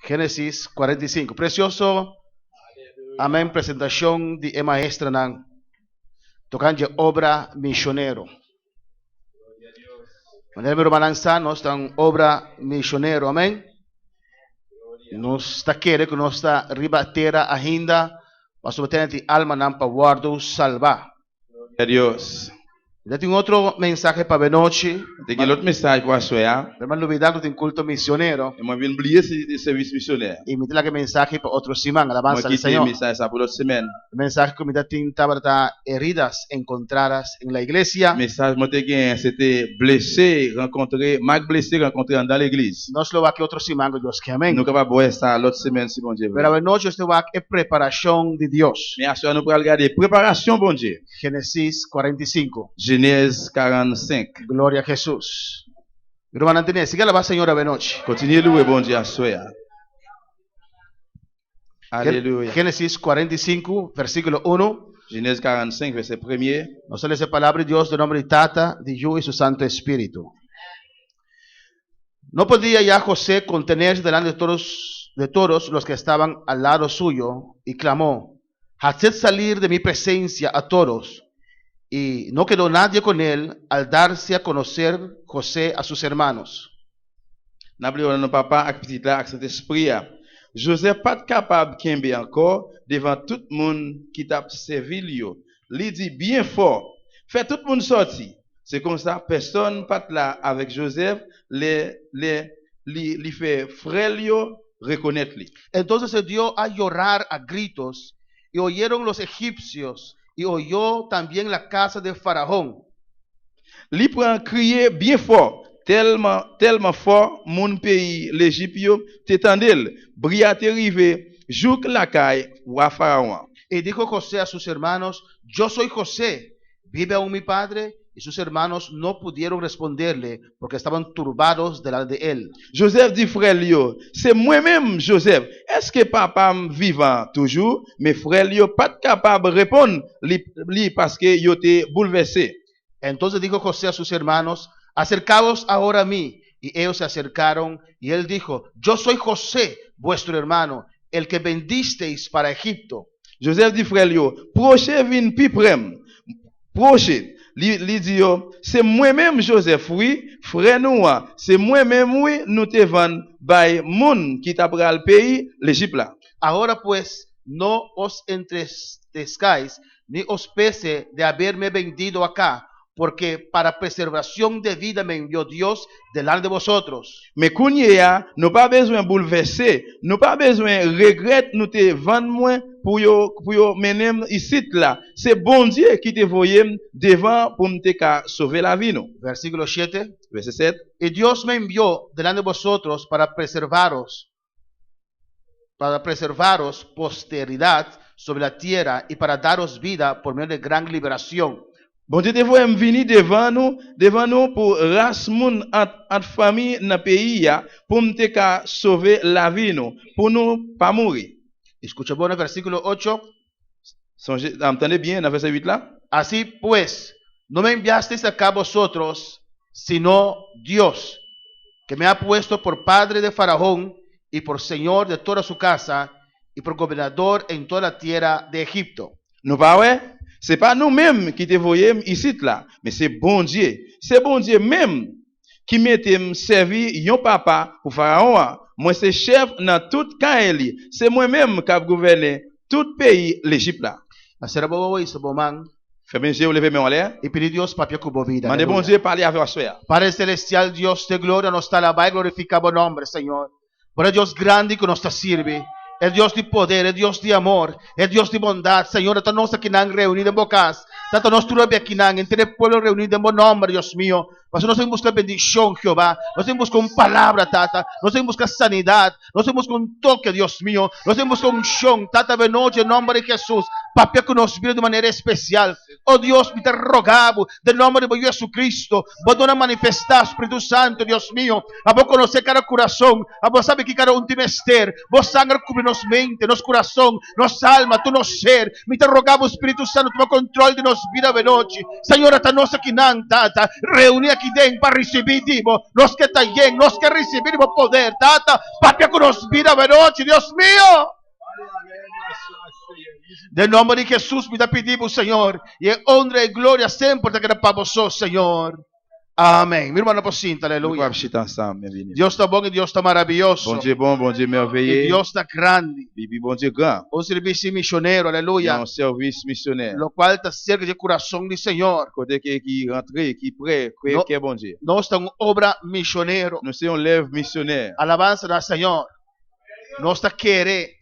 Génesis 45. Precioso. Amém. Presentação de maestra nan. Tocando obra missioneiro. Maneira romanança, nós estamos obra missioneiro. Amém. Nós está querendo que nós está ribatera ainda. Mas obtendo alma nan para guardo salvar. Glória a Deus. Já tem outro mensagem para a noite. Tem aquele outro mensagem para você, Mas novidade tem culto missioneiro. eu vim oublier esse serviço missionário. E me tem mensagem para outro semana, Mas alabanza aqui do tem Senhor. mensagem para outra semana. Mensaje que me da tinta heridas encontradas en la iglesia. Mensagem que eu tenho, c'était blessé, rencontré, mal blessé, rencontré dans l'église. No se lo va que otro semana, Dios que amén. Nunca vai boa essa l'autre semaine, si bon Dieu. Pero a noche este va que preparación de Dios. Mais à ce nous pourrons regarder préparation, bon Dieu. Génesis 45. Genèse 45. Gloria a Jesús. Hermano Antonio, sigue la base, Señor, a noche. Continue louer, bon Dieu, à soir. Alléluia. Génesis 45, versículo 1. Genèse 45, verset 1er. Nos sale esa palabra de Dios de nombre de Tata, de Hijo y su Santo Espíritu. No podía ya José contenerse delante de todos los que estaban al lado suyo y clamó: haced salir de mi presencia a todos. Y no quedó nadie con él al darse a conocer José a sus hermanos. N'oublions nos papa avec petit là avec cet esprit. Joseph pas capable kembe encore devant tout le monde qui t'a servi lui. Il dit bien fort, fait tout le monde sortir. C'est comme ça, personne pas là avec Joseph, les fait frère lui reconnaître lui. Entonces se dio a llorar a gritos y oyeron los egipcios y oyó también la casa de Faraón. Li prend crier bien fort, tellement fort, mon pays, l'Égypte, t'étendel, bria t'arrivé, jouk la caille, ou à Pharaon. Y dijo José a sus hermanos: yo soy José, ¿vive aún mi padre? Y sus hermanos no pudieron responderle porque estaban turbados delante de él. Joseph dit frère Lio, c'est moi-même Joseph. Est-ce que papa vivant toujours, mais frère Lio pas capable de répondre li parce que yo était bouleversé. Entonces dijo José a sus hermanos: acercaos ahora a mí. Y ellos se acercaron y él dijo: yo soy José, vuestro hermano, el que vendisteis para Egipto. Joseph dit frère Lio, proche vin pi prem. Proche li dit yo, c'est moi-même Joseph, oui, frère nous, c'est moi-même, oui, nous te vend by moun qui t'a pral pays, l'Égypte là. Ahora pues, no os entristezcáis, ni os pese de haberme vendido acá, porque para preservación de vida me envió Dios delante de vosotros. Mais kounya, nous pas besoin bouleverser, nous pas besoin regret, nous te vendre moins pour yo mener ici là. C'est bon Dieu qui te voyait devant pour me te sauver la vie nous. Versículo 7. Verset 7. Y Dios me envió delante de vosotros para preservaros posteridad sobre la tierra y para daros vida por medio de gran liberación. Bon Dieu te voyait venir devant nous pour race moun entre famille dans pays ya pour me te sauver la vie nous, pour nous pas mourir. Escucha bien el versículo 8. Entendez bien dans verset 8 là? Así pues, no me enviasteis acá vosotros, sino Dios, que me ha puesto por padre de Faraón y por señor de toda su casa y por gobernador en toda la tierra de Egipto. Nous pas ouais? C'est pas nous-mêmes qui te voyons ici là, mais c'est bon Dieu. C'est bon Dieu même qui m'était servi yon papa pour Pharaon. Moi c'est chef dans tout Kaeli. C'est moi-même qui a gouverné tout pays l'Égypte là. Hacer bobo y sobomán Fais bien Dieu lever mes en l'air. y pedir Dios papia cubo vida. Mandez bon Dieu parler avec toi. Padre celestial, Dios de gloria, nos alaba y glorificamos nombre, Señor. Por el Dios grande que nos te sirve. El Dios de poder, el Dios de amor, el Dios de bondad, Señor. Tanto nos aquí reunidos en bocas, tanto nos tuve aquí entre el pueblo reunido en buen nombre, Dios mío. Mas no se busca bendición, Jehová. No se busca una palabra, Tata. No se busca sanidad. No se busca un toque, Dios mío. No se busca unción, Tata, de noche en nombre de Jesús. Papá, que nos vive de manera especial. Oh Dios, me te rogamos, del nombre de Jesucristo. Vos no manifestar, Espíritu Santo, Dios mío. A vos conocer cada corazón. A vos sabe que cada un timester. Vos sangre cubrir nos mente, nos coração, nos alma, tu nos ser. Me te rogamos, Espírito Santo, toma controle de nos vida de noite. Senhor, a nossa que não, tata, reúne aqui dentro para receber, tipo, nós que tá bem, nós que recebemos poder, tata, papia com nos vida de noite, Deus meu. De nome de Jesus, me pedimos, Senhor, e honra e glória sempre te para vós, Senhor. Amém. Meu irmão, aposenta, aleluia. Deus está bom e Deus está maravilhoso. Bom Dieu E merveilleux. Deus está grande. Bibi bon Dieu grand. Um serviço missionário, aleluia. Un service missionnaire. Lo qual está cerca do coração do Senhor. Côté qui rentre, qui prêt, Non. qui est bon Dieu. Nós estamos obra missionário. Nous sommes lève missionnaire. Alabança do Senhor. Nós está querer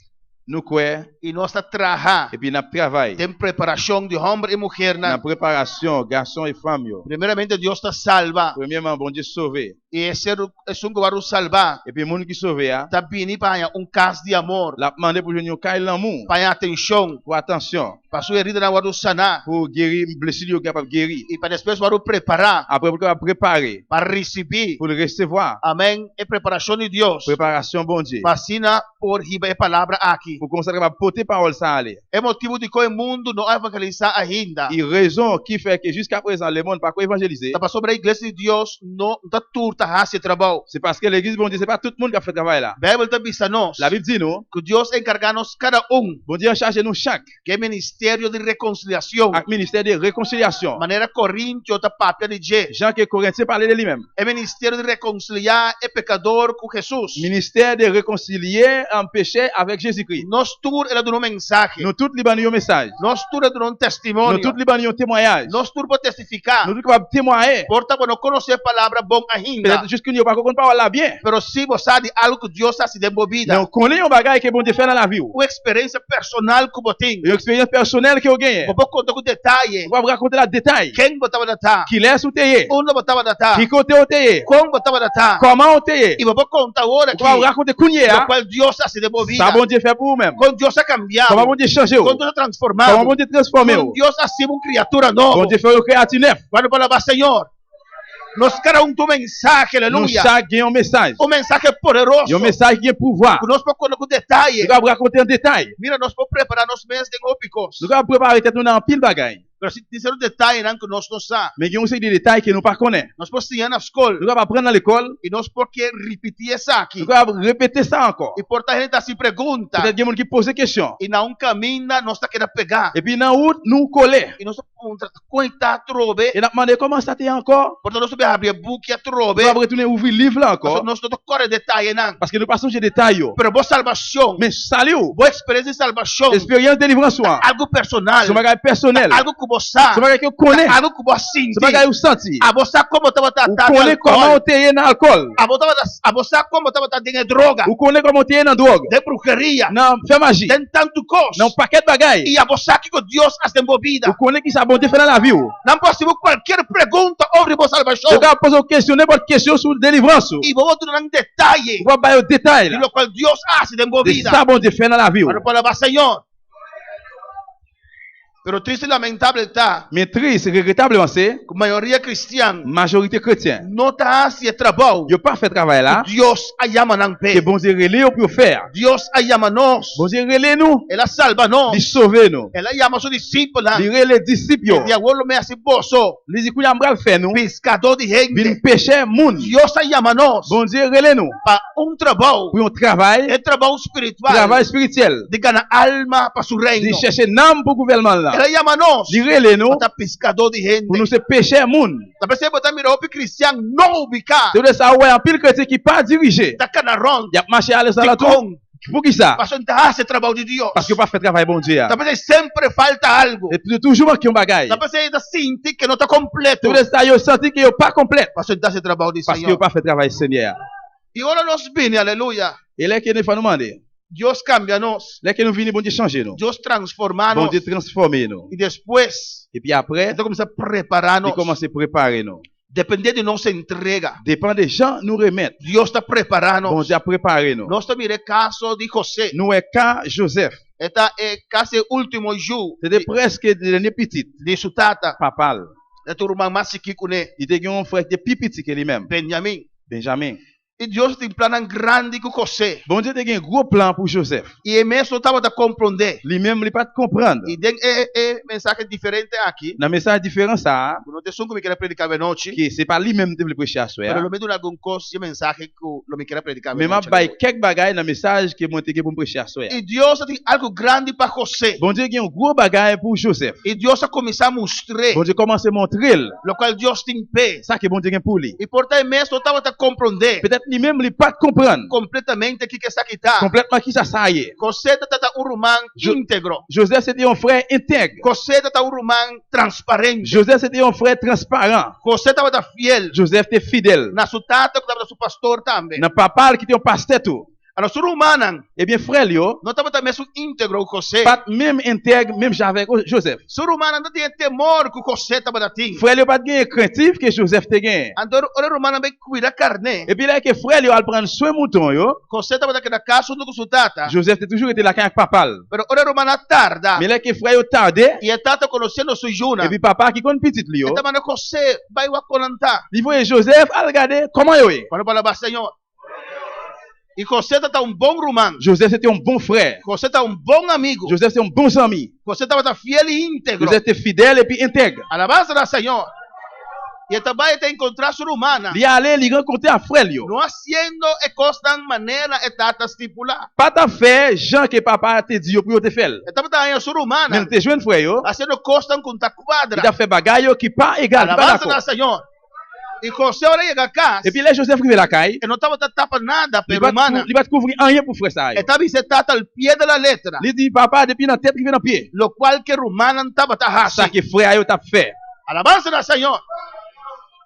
Nous croyons e nós está trabalhar. et puis nous travaillons. Tem preparação de homem e mulher. La préparation, garçons et femmes. Yo. Primeiramente, Deus está salva. Premièrement, bon Dieu sauvé. E esse é um que vai salvar. Et puis, moun qui sauvé, Está vindo para caso de amor. l'a demandé pour venir au l'amour, Para atenção. pour attention, Para sua herida na hora sanar. pour guérir, blessure, capable de guérir. E para depois vai preparar. Après, pour préparer, Para receber. pour le recevoir. Amém. É preparação de Deus. Préparation, bon Dieu. Vacina por riba a palavra aqui. Pour qu'on soit capable de porter parole ça aller. É motivo de que o mundo não evangeliza ainda. Et raison qui fait que jusqu'à présent, le monde n'a pas évangélisé. Está sobre a igreja de Deus não está turta a esse trabalho. C'est parce que l'église, bon Dieu, c'est pas tout le monde qui a fait le travail là. A Bíblia está dizendo nós La Bible dit nous, que Deus encarga-nos cada bon Dieu a chargé nous chaque, que é ministério de reconciliação. avec ministère de réconciliation. Maneira Coríntios está papia de G. Jean que Corinthiens parlait de lui-même. É ministério de reconciliar o pecador com Jesus. Ministère de réconcilier un péché avec Jésus-Christ. Nós tour ela dando mensagem. Nous tous les un message. Nós tour dando Nous testemunho. tous les un témoignage. Nós tour para testificar. Nous tous capables de témoigner. Portanto, não conhecer a palavra bom ainda. Peut-être juste que nous pas comprendre parole là bien. Pero se você sabe algo que Deus está se desenvolvida. Mais on connaît un bagage que bon Dieu fait dans la vie. Uma experiência personal que você tem. Une expérience personnelle que vous gagnez. Vou contar com detalhe. On va vous raconter le détail. Quem botava da tá? Qui laisse ou t'ayez. Onde botava da tá? Qui côté ou t'ayez. Como botava da tá? Comment ou t'ayez. E vou contar agora On va vous aqui. raconter cougné. No qual Deus está se desenvolvida. Ça bon Dieu fait pour vous-même. Quando Deus está cambiado. Comment bon Dieu changer. Quando Deus está transformado. Comment bon Dieu transformer. Quando Deus assim uma criatura Bon nova. Dieu fait un créatif neuf. Quando palavra Senhor. Nos cara tu mensagem, Nous aleluia. chaque gagne un message. O mensagem é poderoso. Un message qui a pouvoir. Que nós podemos com detalhe. Nous allons vous raconter en détail. Mira, nós podemos preparar nos meses de ópicos. Nous allons préparer tête nous dans un pile bagaille. Pero se dizer um detalhe não que nós não sabemos. Mais il y a aussi des détails que nous ne connaissons pas. Nós podemos ir na escola. Nous allons apprendre à l'école. E nós porque repetir essa aqui. Nous allons répéter ça encore. E portanto a gente se pergunta. Peut-être qu'il y a des gens qui posent des questions. E não caminha, nós está querendo pegar. Et puis, dans la route, nous coller. E nós pergunta, coita trove. Et nous demandons comment ça t'est encore. Portanto nós devemos abrir book e trove. Nous allons retourner ouvrir le livre là encore. Nós não corre detalhe não. Parce que nous passons des détails. Pero boa salvação. Mais salut. Boa experiência de salvação. Expérience de délivrance. Algo personal. C'est un bagage personnel. Algo que você sabe. C'est un bagage que vous connaissez. Algo que você C'est sente. un bagage que vous sentez. A você como estava Vous connaissez comment vous êtes dans l'alcool. A você como estava dentro droga. Vous connaissez comment vous êtes dans la drogue. De bruxeria. Dans fait magie. Tem tanto coisa. Dans un paquet de bagages. E a você que Deus as envolvida. Vous connaissez qui ça bon Dieu fait dans la vie. Não possível qualquer pergunta sobre boa salvação. Vous allez poser une question, n'importe question sur la délivrance. E vou outro em detalhe. Vous allez parler au détail. E lo qual Deus as C'est envolvida. ça bon Dieu fait dans la vie. Para palavra Senhor. Pero triste e lamentável está Mais triste, regrettablement, c'est que a maioria cristã majorité chrétienne. não está esse trabalho. Ils n'ont pas fait travail là. Deus a chama não Que pé. bon Dieu relais pour faire. Deus a chama nós. Bon Dieu relais nous. Ela salva nós. Il sauve nous. Ela chama seus discípulos. Il relais disciples. E agora me assim bolso. Les écoutes à faire nous. Pescador de gente. Vin pécher moun. Deus a chama nós. Bon Dieu relais nous. Para trabalho. Pour un travail. É trabalho espiritual. Travail spirituel. De ganhar alma para seu De reino. chercher n'âme pour le gouvernement là. Ela chama nós. Il relais nous. Para pescador de gente. Pour nous se pécher moun. Da percebe botar mira o cristão não ubicar. C'est de ça ouais un pile chrétien qui pas dirigé. Da cana ronda. Il a marché à l'est De la tour. com. Pour qui ça? Para tentar esse trabalho de Deus. Parce que pas fait travail bon Dieu. Da percebe sempre falta algo. Et puis toujours manquer un bagage. Da percebe ainda sentir que não está completo. C'est de ça yo senti que yo pas complète. Para tentar esse trabalho de Parce que yo Senhor. pas fait travail Seigneur. E agora nós vimos, aleluia. Et là que nous faut nous demander. Deus cambia nós. Là que nous venons bon Dieu changer nous. Deus transforma Bon nós. Dieu transformer nous. E depois, Et puis après, então começa a preparar il nós. commence à préparer nous. Depender de nossa entrega. Dépend des gens nous remettre. Deus está preparando Bon nós. Dieu a préparé nous. Nós também é caso de José. Nous est cas Joseph. Esta é quase o último jour C'était presque le dernier petit. de sua tata. Papal. Da turma mais chique, né? Il était un frère de plus petit que lui-même. Benjamin. Benjamin. E Deus tem plano grande com você. Bon Dieu te gen gros plan pour Joseph. E mesmo estava a compreender. Lui-même, il pas comprendre. E tem mensagem diferente aqui. Dans message différent ça, Não tem som que me quer predicar à noite. que c'est pas lui-même qui veut prêcher à Pero soi. lo menos algum coisa de mensagem que lo me quer predicar à Mais m'a noite. bay quelques bagages dans message que moi te gen pour prêcher à soi. E Deus tem algo grande para você. Bon Dieu gen un gros bagage pour Joseph. E Deus a começar a mostrar Bon Dieu commence à montrer lo qual Deus tem pé. ça que bon Dieu gen pour lui. E por aí mesmo estava a compreender Peut-être lui-même il pas comprendre completamente o que está aqui tá. complètement qui ça y est. Você está um romano íntegro. Joseph c'était un frère intègre. Você está um romano transparente. Joseph c'était un frère transparent. Você estava fiel. Joseph était fidèle. Na sua tata, que estava seu pastor também. Dans papa qui était un pasteur tout. A nosso romano Eh bien frère yo, não estava mesmo íntegro com você. pas même intègre même avec Joseph. Seu romano não tinha temor que você estava dating. Frère yo pas gen craintif que Joseph te gen. Então, o romano vai cuidar carne. Et puis là que frère yo al prendre soin mouton yo, Você estava na casa junto com sua tata. Joseph te toujours été là avec papa. Pero o romano tarda. Mais là que frère yo tardé, E a tata conhecendo sua juna. et puis papa qui connaît petit li yo, Então, mano, você vai o acolanta. il voyait Joseph al regarder comment yo est. Quando fala, Senhor. E você está bom romano. Joseph c'était un bon frère. Você está bom amigo. Joseph c'était un bon ami. Você estava fiel e íntegro. Joseph était fidèle et puis intègre. Alabança do Senhor. E também te encontrar sua romana. Il allait li rencontrer un frère yo. Não haciendo e coisa da maneira e data estipular. Pas ta fait Jean que papa te dit yo pour te faire. Estava aí a sua romana. Mais te jeune frère yo, Haciendo coisa com ta il quadra. a fait bagaille yo qui pas égal, pas Alabança d'accord. do Senhor. E você olha chega a casa. Et puis là Joseph rive la caille, E não estava tapa nada il para romana. va couvrir rien pour frère ça. Estava se tata al pie da letra. Il dit papa depuis dans tête rive dans pied. Lo qual que romana estava Ça hasi. que frère yo t'a fait. Alabança do Senhor.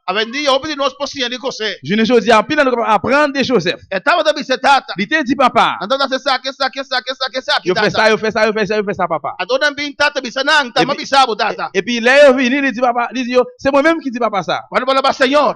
A vendi open nós posia de você. Je ne veux dire pile apprendre de Joseph. Estava da bicetata. Il te dit papa, Então você saque. yo fais ça, yo fais ça, yo fais ça, yo fais ça papa. A dona bin tata bisanang, tama bisabo tata. Et puis là yo vini, il dit papa, il dit yo, c'est moi-même qui dis papa ça. Quando fala ba Senhor.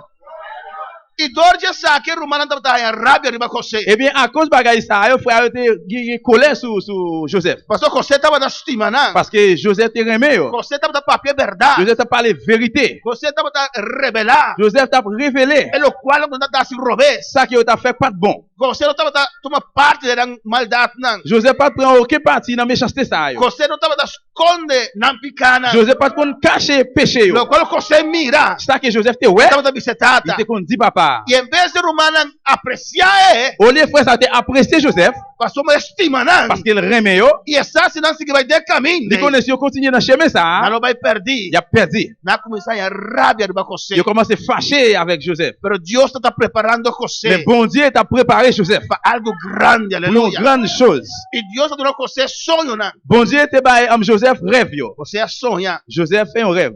E dorje saque romana estava tá em rabia riba você. Eh bien à cause bagaille ça, yo frère yo te colère sur Joseph. Pastor você estava na estima não. Parce que Joseph te remet yo. Você estava da papel verdade. Joseph t'a parlé vérité. Você estava da revelar. Joseph t'a révélé É lo qual não tá se robes. ça que yo t'a fait pas de bon. Você não estava da toma parte da maldade não. Joseph pas prend aucun parti dans méchanceté ça yo. Você não estava da esconde na picana. Joseph pas qu'on cacher péché yo. Lo qual você mira. Ça que Joseph te ouais, Estava da il bicetata. te qu'on dit papa. E em vez de romana apreciar Au lieu frère ça te apprécié Joseph passou uma estima não. parce qu'il remet yo. E essa se não se vai ter caminho. Il connaît si yo continue dans chemin ça, Não vai perder. il a perdu. Na começar a rabia de você. Il commence à fâcher avec Joseph. Pero Deus está preparando você Mais bon Dieu t'a préparé Joseph para algo grande, pour une aleluia. grande chose. E Deus está dando você sonho, né? Bon Dieu te bail am Joseph rêve yo. Você sonha Joseph fait un rêve.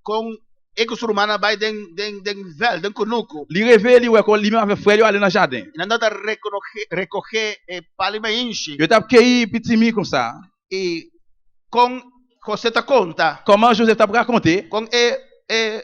com ego sur humana vai den vel, den kunuku. Il rêve li ouais qu'on lui même avec frère yo aller dans jardin. E anda a recoger palima inchi. Yo t'a cueilli petit mi comme ça. E com você ta conta Comment Joseph t'a raconté com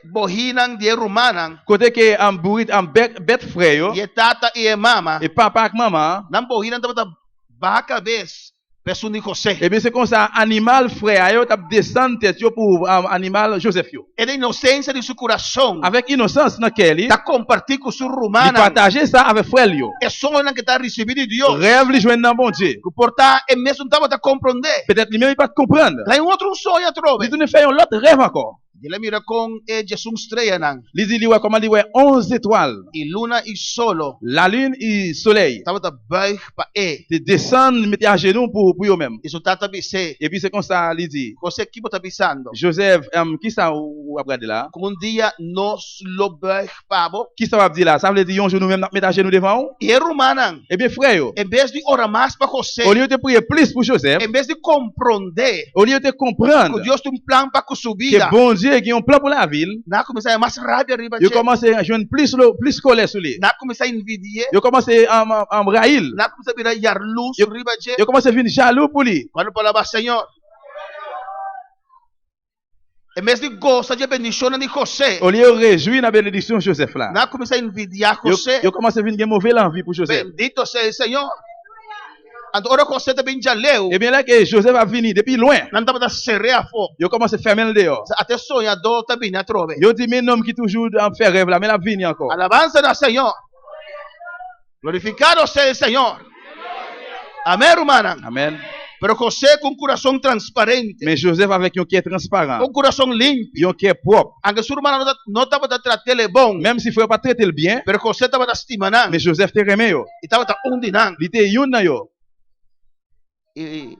bohinan de rumanan côté que am bourrit am bête frère yo e tata e mama. et papa avec maman. Nan bohinan tava ba cabeça. Peço ni José. Et bien c'est comme ça animal frère yo t'a descendre tête yo pour animal Joseph yo. É da inocência de seu coração. Avec innocence dans quel Tá compartilhar com seu il rumana. partager ça avec frère yo. É sonho que tá recebido de Deus. Rêve li joindre dans bon Dieu. Que portar é mesmo tava a compreender. Peut-être lui-même il pas te comprendre. Lá em outro sonho trove. Il nous fait un autre rêve encore. Ele mira com Jesus estreia nan. Il dit ouais comment il ouais 11 étoiles. E luna e solo. La lune et le soleil Tava a baix pa te descendent mettre à genoux pour eux même. Isso tata bise. Et puis c'est comme ça il dit Você que tá bisando. Joseph qui ça ou regarder là? Com dia nós lo baix pabo. Qui ça va dire là? Ça veut dire un jour nous même mettre à genoux devant eux? E rumana. Eh bien frère yo, Em vez de orar mais para você. au lieu de prier plus pour Joseph, Em vez de compreender au lieu de comprendre que Deus tem plan para sua que vida. bon Dieu qui a un plan pour la ville, Na começar mais rabia riba. il commence à joindre plus colère sur lui. Na começar a envidiar. Il commence à railler. Na começar a virar yarluz riba. Il commence à venir jaloux pour lui. Quando falava Senhor. Em vez de gostar de bendição de José. Au lieu de réjouir la bénédiction de Joseph là, Na começar a envidiar José. il commence à venir une mauvaise envie pour Joseph. Bendito seja o Senhor. Agora José também já leu. Et bien là que Joseph a venu depuis loin, Não estava a serrer a fogo. il commence à fermer le dehors. Até sonhador também na trove. Il dit mais homme qui toujours fait rêve là, mais la vini encore. Alabança do Senhor. Glorificado sea el Señor. Amén, hermana. Amen. Pero José con un corazón transparente, Mais Joseph avec un cœur transparent, con un corazón limpio. un cœur propre. Aunque su hermana no estaba a tratarle bon, Même si frère pas traiter le bien, pero José estaba estimando mais Joseph te remet yo. y estaba hundiendo. Il était yon nan yo. Y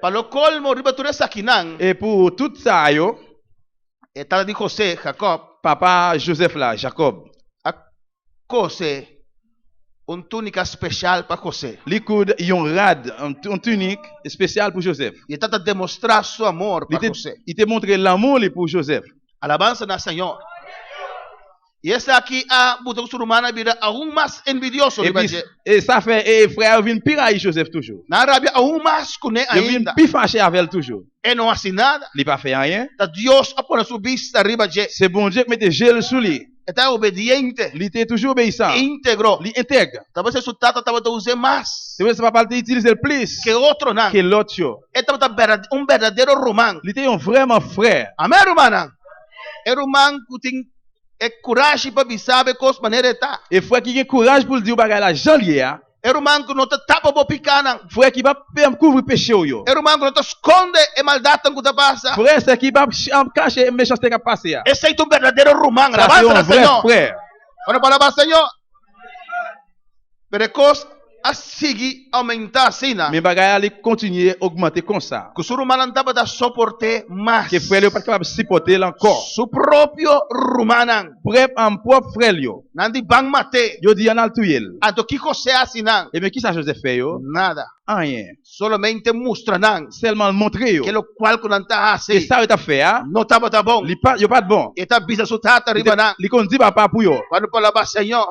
para lo colmo, riba tú eres Saquinán, Et pour tout ça yo, estaba de José, Jacob, papa Joseph là, Jacob, a cose una túnica especial para José. li coud yon rad, un tunique spécial pour Joseph. Y estaba a demostrar su amor para José. Il te montré l'amour li pour Joseph. Alabanza al Señor. Y ese aquí ha botado su hermana vida aún más envidioso. Et puis, et ça fait, et frère vient pire à Joseph toujours. Na rabia aún más con él Il vient ainda. plus fâché avec elle toujours. Él no hace nada. Il pas fait rien. Dios ha puesto su vista arriba de él. C'est bon Dieu qui mette gel sous lui. Está obediente, Il était toujours obéissant. íntegro. Il intègre. Talvez su tata estaba a usar más C'est vrai, ce papa utilise le plus que otro. que l'autre. yo. Estaba un verdadero román. Il était un vraiment frère. Amén, hermana. El román que tiene el coraje para saber cómo manera está. Et frère qui a courage pour le dire bagay la janvier, El román que no te tapa por picana. frère qui va couvrir péché yo. El román que no te esconde el maldad que te pasa. Frère c'est qui va cacher méchanceté qui a passé. Ese es un verdadero román. Ça c'est Alabanza un al vrai Señor. frère. Bueno, palabra al Señor. Pero cosas a seguir aumentar así, ¿no? Mais bagay allait continuer à augmenter comme ça. Que su román estaba a soportar más. Que frère yo pas capable de supporter encore. Su propio román. Frère en propre frère yo. Nandi bang mate. Yo di en al tuyel. Anto que José así, ¿no? Et mais qui ça Joseph fait yo? Nada. Rien. Solamente muestran Seulement montrer yo. que lo cual con anta Et así. ça il a fait hein. No estaba tan bon. Li pas yo pas de bon. Esta visa su tata arriba, ¿no? Li kon di papa pour yo. Cuando palabra Señor.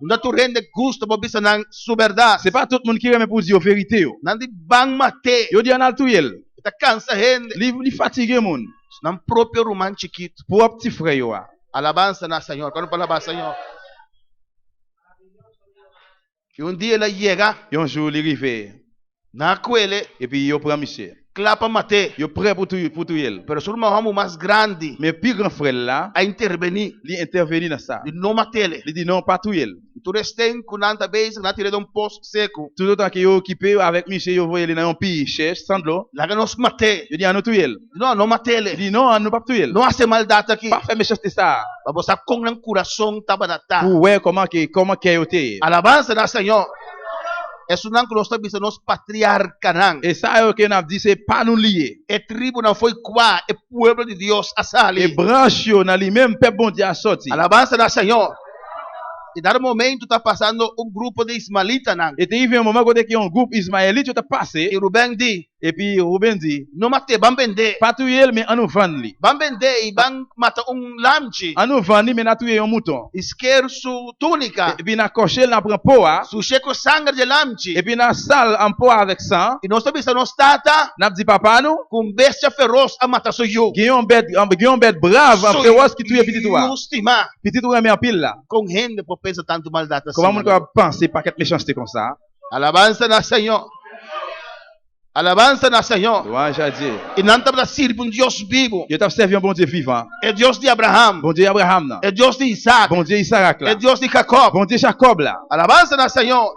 No tu rende gusto por visa su verdad. C'est pas tout le monde qui remet pour dire vérité yo. Nandi bang mate. Yo di en al tuyel. Esta cansa gente. Li fatigué moun. Nan propio román chiquito. Pour petit frère yo. Alabanza na Señor. Cuando palabra Señor. Y un día le llega. Un jour li rive. Na cuele. Et puis yo prend monsieur. Clapa mate. Yo prêt pour tout yel. Pero su hermano más grande. Mais plus grand frère là, A intervenir. li intervenir dans ça. De no matele. Li dit non pas tout yel. Y tú estén con anta base. Na tiré de un post seco. Tout autant que yo occupé avec monsieur yo voyez dans un pays cherche sans de l'eau. La que nos mate. Yo dit à nous tout yel. No, no Il matele. dit non, nous pas tout yel. No hace maldad aquí. Pas faire méchanceté ça. Vamos a con un corazón tabanata. Pour ouais comment que yo te. Alabanza na Señor. Es un que nos está diciendo nos patriarcanan. Et ça yo que n'a dit c'est pas nous lier. El tribu no fue qua. El pueblo de Dios a Et salir. branche yo dans lui même peuple bon Dieu a sorti. Alabanza na Señor. Y dar momento está pasando un grupo de ismaelitas. Et il y a un moment côté qui un groupe ismaélite yo t'a passé Y Rubén di. et puis Ruben dit No mate, van vender. pas tout yel mais on nous vend li. Van vender y van matar un lamchi. On nous vend li mais n'a tué un mouton. Isquer su túnica. Et puis n'a coché n'a prend poa. Su checo sangre de lamchi. Et puis n'a sal en poa avec sang. Y no está diciendo nos tata. N'a dit papa nous Con bestia feroz a matar su yo. qui un bête brave en féroce qui tué petit toi. Justima. Petit toi mais en pile là. Con gente por pensa tanto maldad así. Comment on peut penser pas qu'être méchanceté comme ça? Alabanza na Señor. Alabanza na Señor. Louange à Dieu. Y nanta para sirve un Dios vivo. Yo t'a servi un bon Dieu vivant. El Dios de Abraham. Bon Dieu Abraham là. El Dios de Isaac. Bon Dieu Isaac là. El Dios de Jacob. Bon Dieu Jacob là. Alabanza na Señor.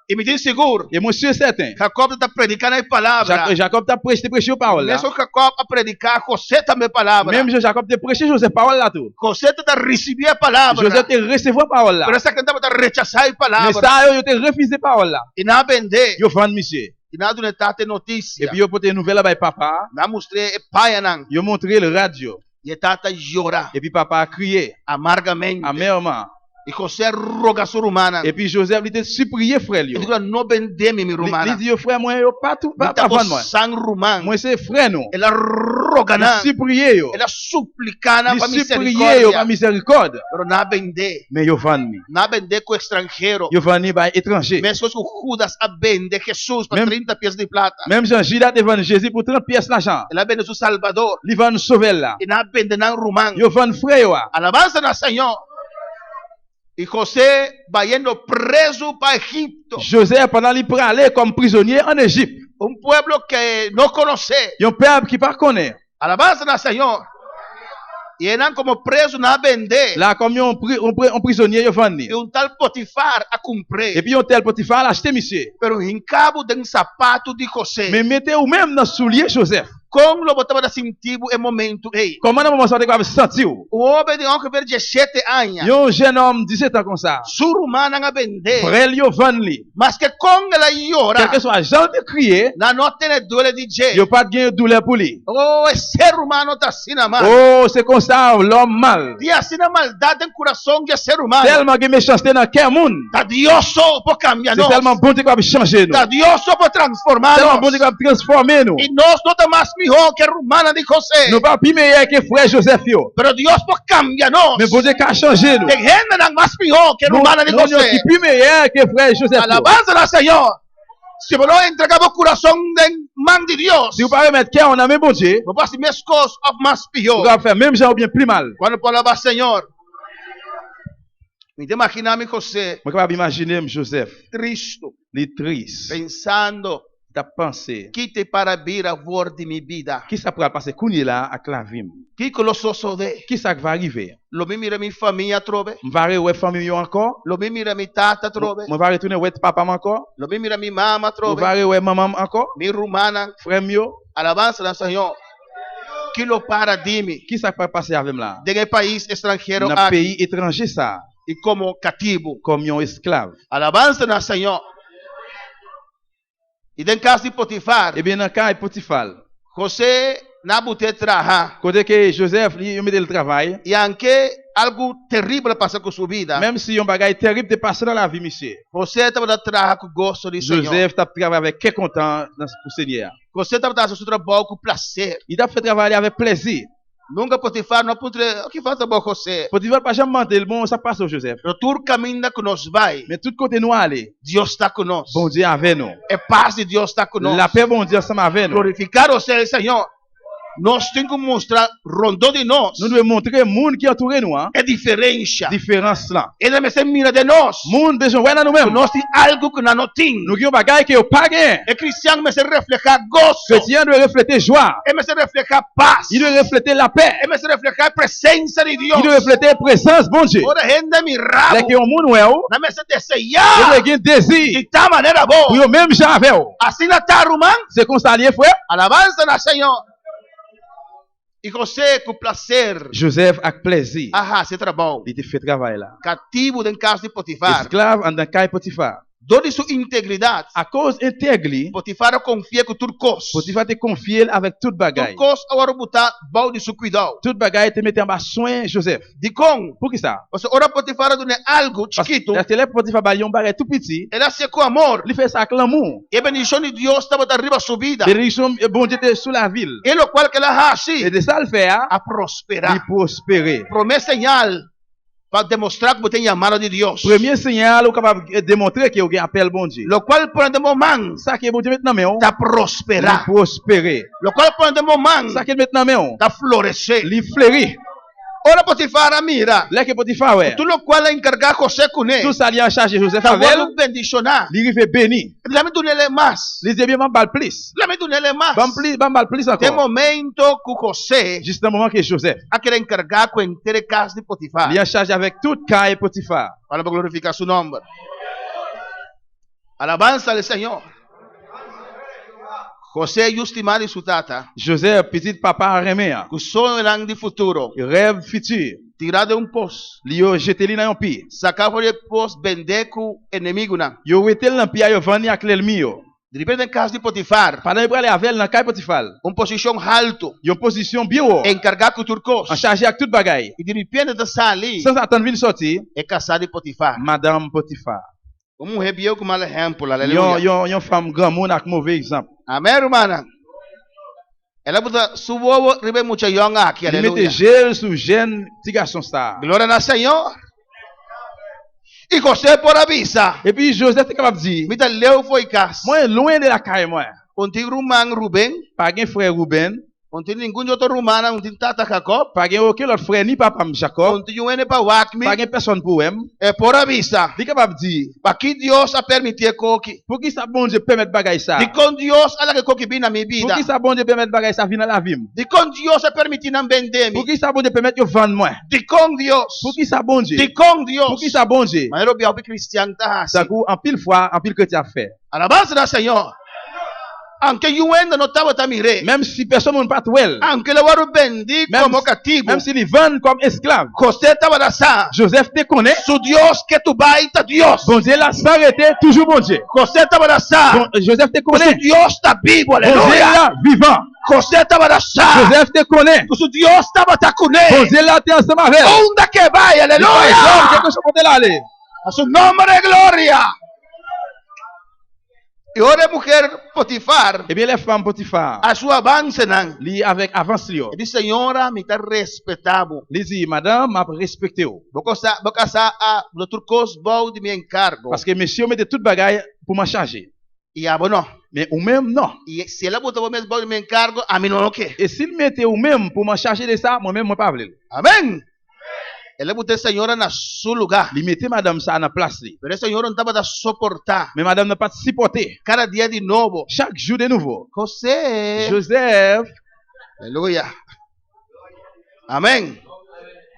Y me dice seguro. Et monsieur certain. Jacob está predicando la palabra. Jacob t'a prêché aux paroles là. Eso Jacob a predicar, José también palabra. Même Jacob t'a prêché Joseph parole là tout. José te recibir la palabra. Joseph t'a recevoir parole là. Pero esa gente te rechazar la Mais palabra. ça yo t'a refusé parole là. Y nada vender. Yo vend monsieur. Y nada donde está Et noticia. puis yo porté nouvelle là papa. Na mostré payanan. Yo montré le radio. Y está llora Et puis papa a crié amargamente. amèrement. Y José roga a su rumana. Et puis Joseph il était supplié frère Y yo. dijo, no vendeme mi Il rumana. dit frère moi yo pas tout pas Nita vendre moi. sang ruman. Moi c'est frère nous. Ela rogana. Il supplié yo. Ela suplicana Il para supplié yo par misericordia. miséricorde. Pero na vende. Mais yo vend mi. Na vende con extranjero. Yo vend par étranger. Mesmo que Judas a vende Jesús por Même- 30 pies de plata. Même Jean Judas te vend Jésus pour 30 pièces l'argent. Ela vende su Salvador. Il vend sauver là. Y na vende na rumán. Yo vend frère yo. Alabanza al Señor. Y José va yendo preso para Egipto. Joseph pendant il pralait comme prisonnier en Égypte. Un pueblo que no conoce. Un peuple qui pas connaît. Alabanza al Señor. E eram como preso na vender. Là, comme un prisonnier, ils vendent. E tal Potifar a cumprir. Et puis, un tel Potiphar a acheté monsieur. Pero em cabo de sapato de José. Mais mettez ou même dans le soulier Joseph. Como lo botava da sentido e momento ei. Comment on va sentir? O homem de onde ver 17 anos. Un jeune homme 17 ans comme ça. Surumana nga vender. Frère, yo vend li. Mas que com ela iora. Quel que soit gens de crier, Na notte ne dole DJ. yo pas de douleur pour lui. Oh, é ser humano tá assim na mão. Oh, c'est comme ça l'homme mal. E assim na maldade no coração de ser humano. Tellement de méchanceté dans quel monde. Tá Deus só por cambiar C'est nós. tellement bon Dieu qui va changer nous. Tá Deus só por transformar Tellement nós. bon Dieu qui va transformer nous. E nós não tá mais melhor que a romana de José. Nous pas plus meilleur que frère Joseph yo. Pero Deus por cambiar nós. Mais bon Dieu qui a changé nous. Tem gente não mais melhor que a romana de Nous qui José. plus meilleur que frère Joseph yo. Alabanza ao Senhor. Se você não entregar o coração de mão de Deus. Si vous pas remettre cœur en même bon Dieu, Você vai ser coisas mais vous pior. allez faire même gens ou bien plus mal. Quando falava Senhor. Me imaginava José Moi capable imaginer Joseph, triste, il triste, pensando il a pensé que te para vir a voir de minha vida. qui ça pourra passer kouni là à clavim. Que colosso de. Qui ça va arriver? Lo mi mira minha família trove. M'va re famille yo encore? Lo mi mira minha tata trove. M'va retourner ouais papa encore? Lo mi mira minha mama trove. M'va re maman encore? Minha romana. Frère yo? Alabança ao Senhor. Que lo para de mim. Qui ça va passer avec là? De um país estrangeiro Dans pays étranger ça, e como cativo. comme un esclave. Alabança ao Senhor. E dentro casa de Potifar, Eh bien dans cas Potiphar, José na bote trabalhar. côté que Joseph il met le travail, E anche algo terrível passou com sua vida. même si un bagage terrible te passe dans la vie monsieur. José estava a trabalhar com gosto de Senhor. Joseph t'a travaillé avec quel content dans pour Seigneur. José estava fazendo seu trabalho com prazer. Il a fait travailler avec plaisir. Nunca Potifar não pode o que faz bom José. Potiphar pas jamais mentir, bon ça passe au Joseph. O todo caminho que nos vai, Mais tout côté nous aller, Deus está conosco. bon Dieu avec nous. É paz de Deus está conosco. La paix bon Dieu ensemble avec nous. Glorificar o Senhor. Nós temos que mostrar rondou de nós. Nous devons montrer au monde qui entoure nous, hein, É diferença. différence là. Ele me se mira de nós. Monde besoin ouais dans nous mêmes. Nós temos algo que não temos. Nous qui un bagage que pas gain. É cristiano me se reflejar gozo. Chrétien doit refléter joie. É me se reflejar paz. Il doit refléter la paix. É me se reflejar presença de Deus. Il doit refléter présence bon Dieu. Ora gente Là mirado. que un monde ouais, Na me se il desejar. doit gagner désir. De tal maneira Pour boa. eux même gens avec eux. Assim na tá arrumando. C'est comme ça lié frère. Alabança na Senhor. E você com prazer. Joseph avec plaisir. Aha, se trabalho. Il te fait travail là. Cativo dentro casa de Potifar. Esclave en dans cas Potiphar. Dona sua integridade. À cause intègre, Potifar confia com tudo coisa. Potiphar te confie avec toute Tudo bagaille. coisa agora botar bal de seu cuidado. Toute bagaille te mette en bas soin Joseph. De como? Pour qui ça? Você ora Potifar dona algo Parce chiquito. que là Potiphar ba yon bagay tout petit. Ela se com amor. Il fait ça avec l'amour. E a bendição de Deus estava arriba sua vida. Bénédiction bon Dieu était sous la ville. E lo qual que ela Et assim de ça le faire, a prosperar. il prospérer. Promessa señal para demonstrar que você tem chamado de Deus. Premier signal ou capable de démontrer que vous appel bon Dieu. Lo qual por de momento Ça qui est bon Dieu maintenant mais on tá prosperar. prospérer. Lo qual por de momento Ça qui est maintenant mais on tá florescer. li fleurir. Ora Potifar mira. Là que Potiphar ouais. Tudo lo qual é encargar José com ele. Tout ça li en charge Joseph Tá avec. vendo bendicionar. Li rive béni. Lá me donele mais. Les bien bal plus. Lá me donele mais. Bam plus Tem encore. momento que José Juste dans le moment que Joseph a querer encargar com a inteira casa de Potifar. li en charge avec toute caille Potiphar. Para glorificar seu nome. Alabança ao Senhor. José justimado sua tata. Joseph petit papa remea. Que sonho lang de futuro. Rêve futur. Tirar de poço. Li yo jeté li dans un pied. Sacar de poço, vender com inimigo não. Yo rete dans pied yo vendre avec l'ennemi yo. De repente em casa de Potifar. Pendant il aller avec dans caille Potiphar. Posição alto. Yo position bien haut. Encargar com turcos. En charge avec toute bagaille. E de repente da sali. Sans attendre venir sortir, É casado de Potifar. Madame Potiphar. Vamos rebiar com mal exemplo. Aleluia. Yon femme grand monde avec mauvais exemple. Amém, irmã. Ela bota subo ribe mucha yonga aqui. Il mette Aleluia. gel sous jeune petit garçon ça. Glória ao Senhor. E José por avisa. Et puis Joseph est capable de dire, Mita leu foi casa. moi loin de la caille moi. Contigo irmão Rubem. Pas un frère Ruben, Unti ninguém outro rumana, unti tata Jacob. Pas gen aucun l'autre frère ni papa Jacob. Unti yuene pa wakmi. Pas gen personne pour eux. É por avisa. Li capable dire Pa que Deus a permitir coque. pour qui ça bon Dieu permettre bagay ça? De com Deus ala que coque bina mi Pour vida. qui ça bon Dieu permettre bagay ça vient dans la vie? De com Deus a permitir nam Pour vendemi. qui ça bon Dieu permettre yo vendre moi? De com Deus. Pour qui ça bon Dieu? De com Pour qui Deus. ça bon Dieu? Mas eu bi cristian ta Ça hasi. coup en pile fois, en pile chrétien fait. Alabanza da Senhor. Anche yuenda no tava tamire. Même si personne ne pas well, Anche le waru bendi Même como si- cativo. même s'ils vendent comme esclaves. José tava da sa. Joseph te connaît. Su Deus que tu baita Deus. Bon Dieu l'a s'arrêté, toujours bon Dieu. José tava da sa. Bon, Joseph te Su connaît. Deus tá vivo, Bon Dieu aleluia. là vivant. José tava da sa. Joseph te connaît. Su Deus tava tá com Bon ele. Dieu là t'es ensemble avec. Onda que vai, aleluia. Quelque chose pour te l'aller. A su nome de glória. E ora mulher Potifar, Eh bien les femmes Potiphar, a sua avance não. li avec avance li. Ele disse, senhora, me tá respeitado. Li dit madame m'a respecté ou. Vou casar a doutor Cosbol de me encargo. Parce que monsieur mette toute bagaille pour m'en charger. E a não. Mais ou même non. E se ela botou o mesmo de me encargo, a mim não quer. Et s'il mettait ou même pour m'en charger de ça, moi-même moi pas vle. Amém. Ela botou a senhora na seu lugar. Li mettait madame ça na place li. Mas a senhora não estava a suportar. Mais madame n'a pas supporté. Cada dia de novo. Chaque jour de nouveau. José. Joseph, Aleluia. Amém.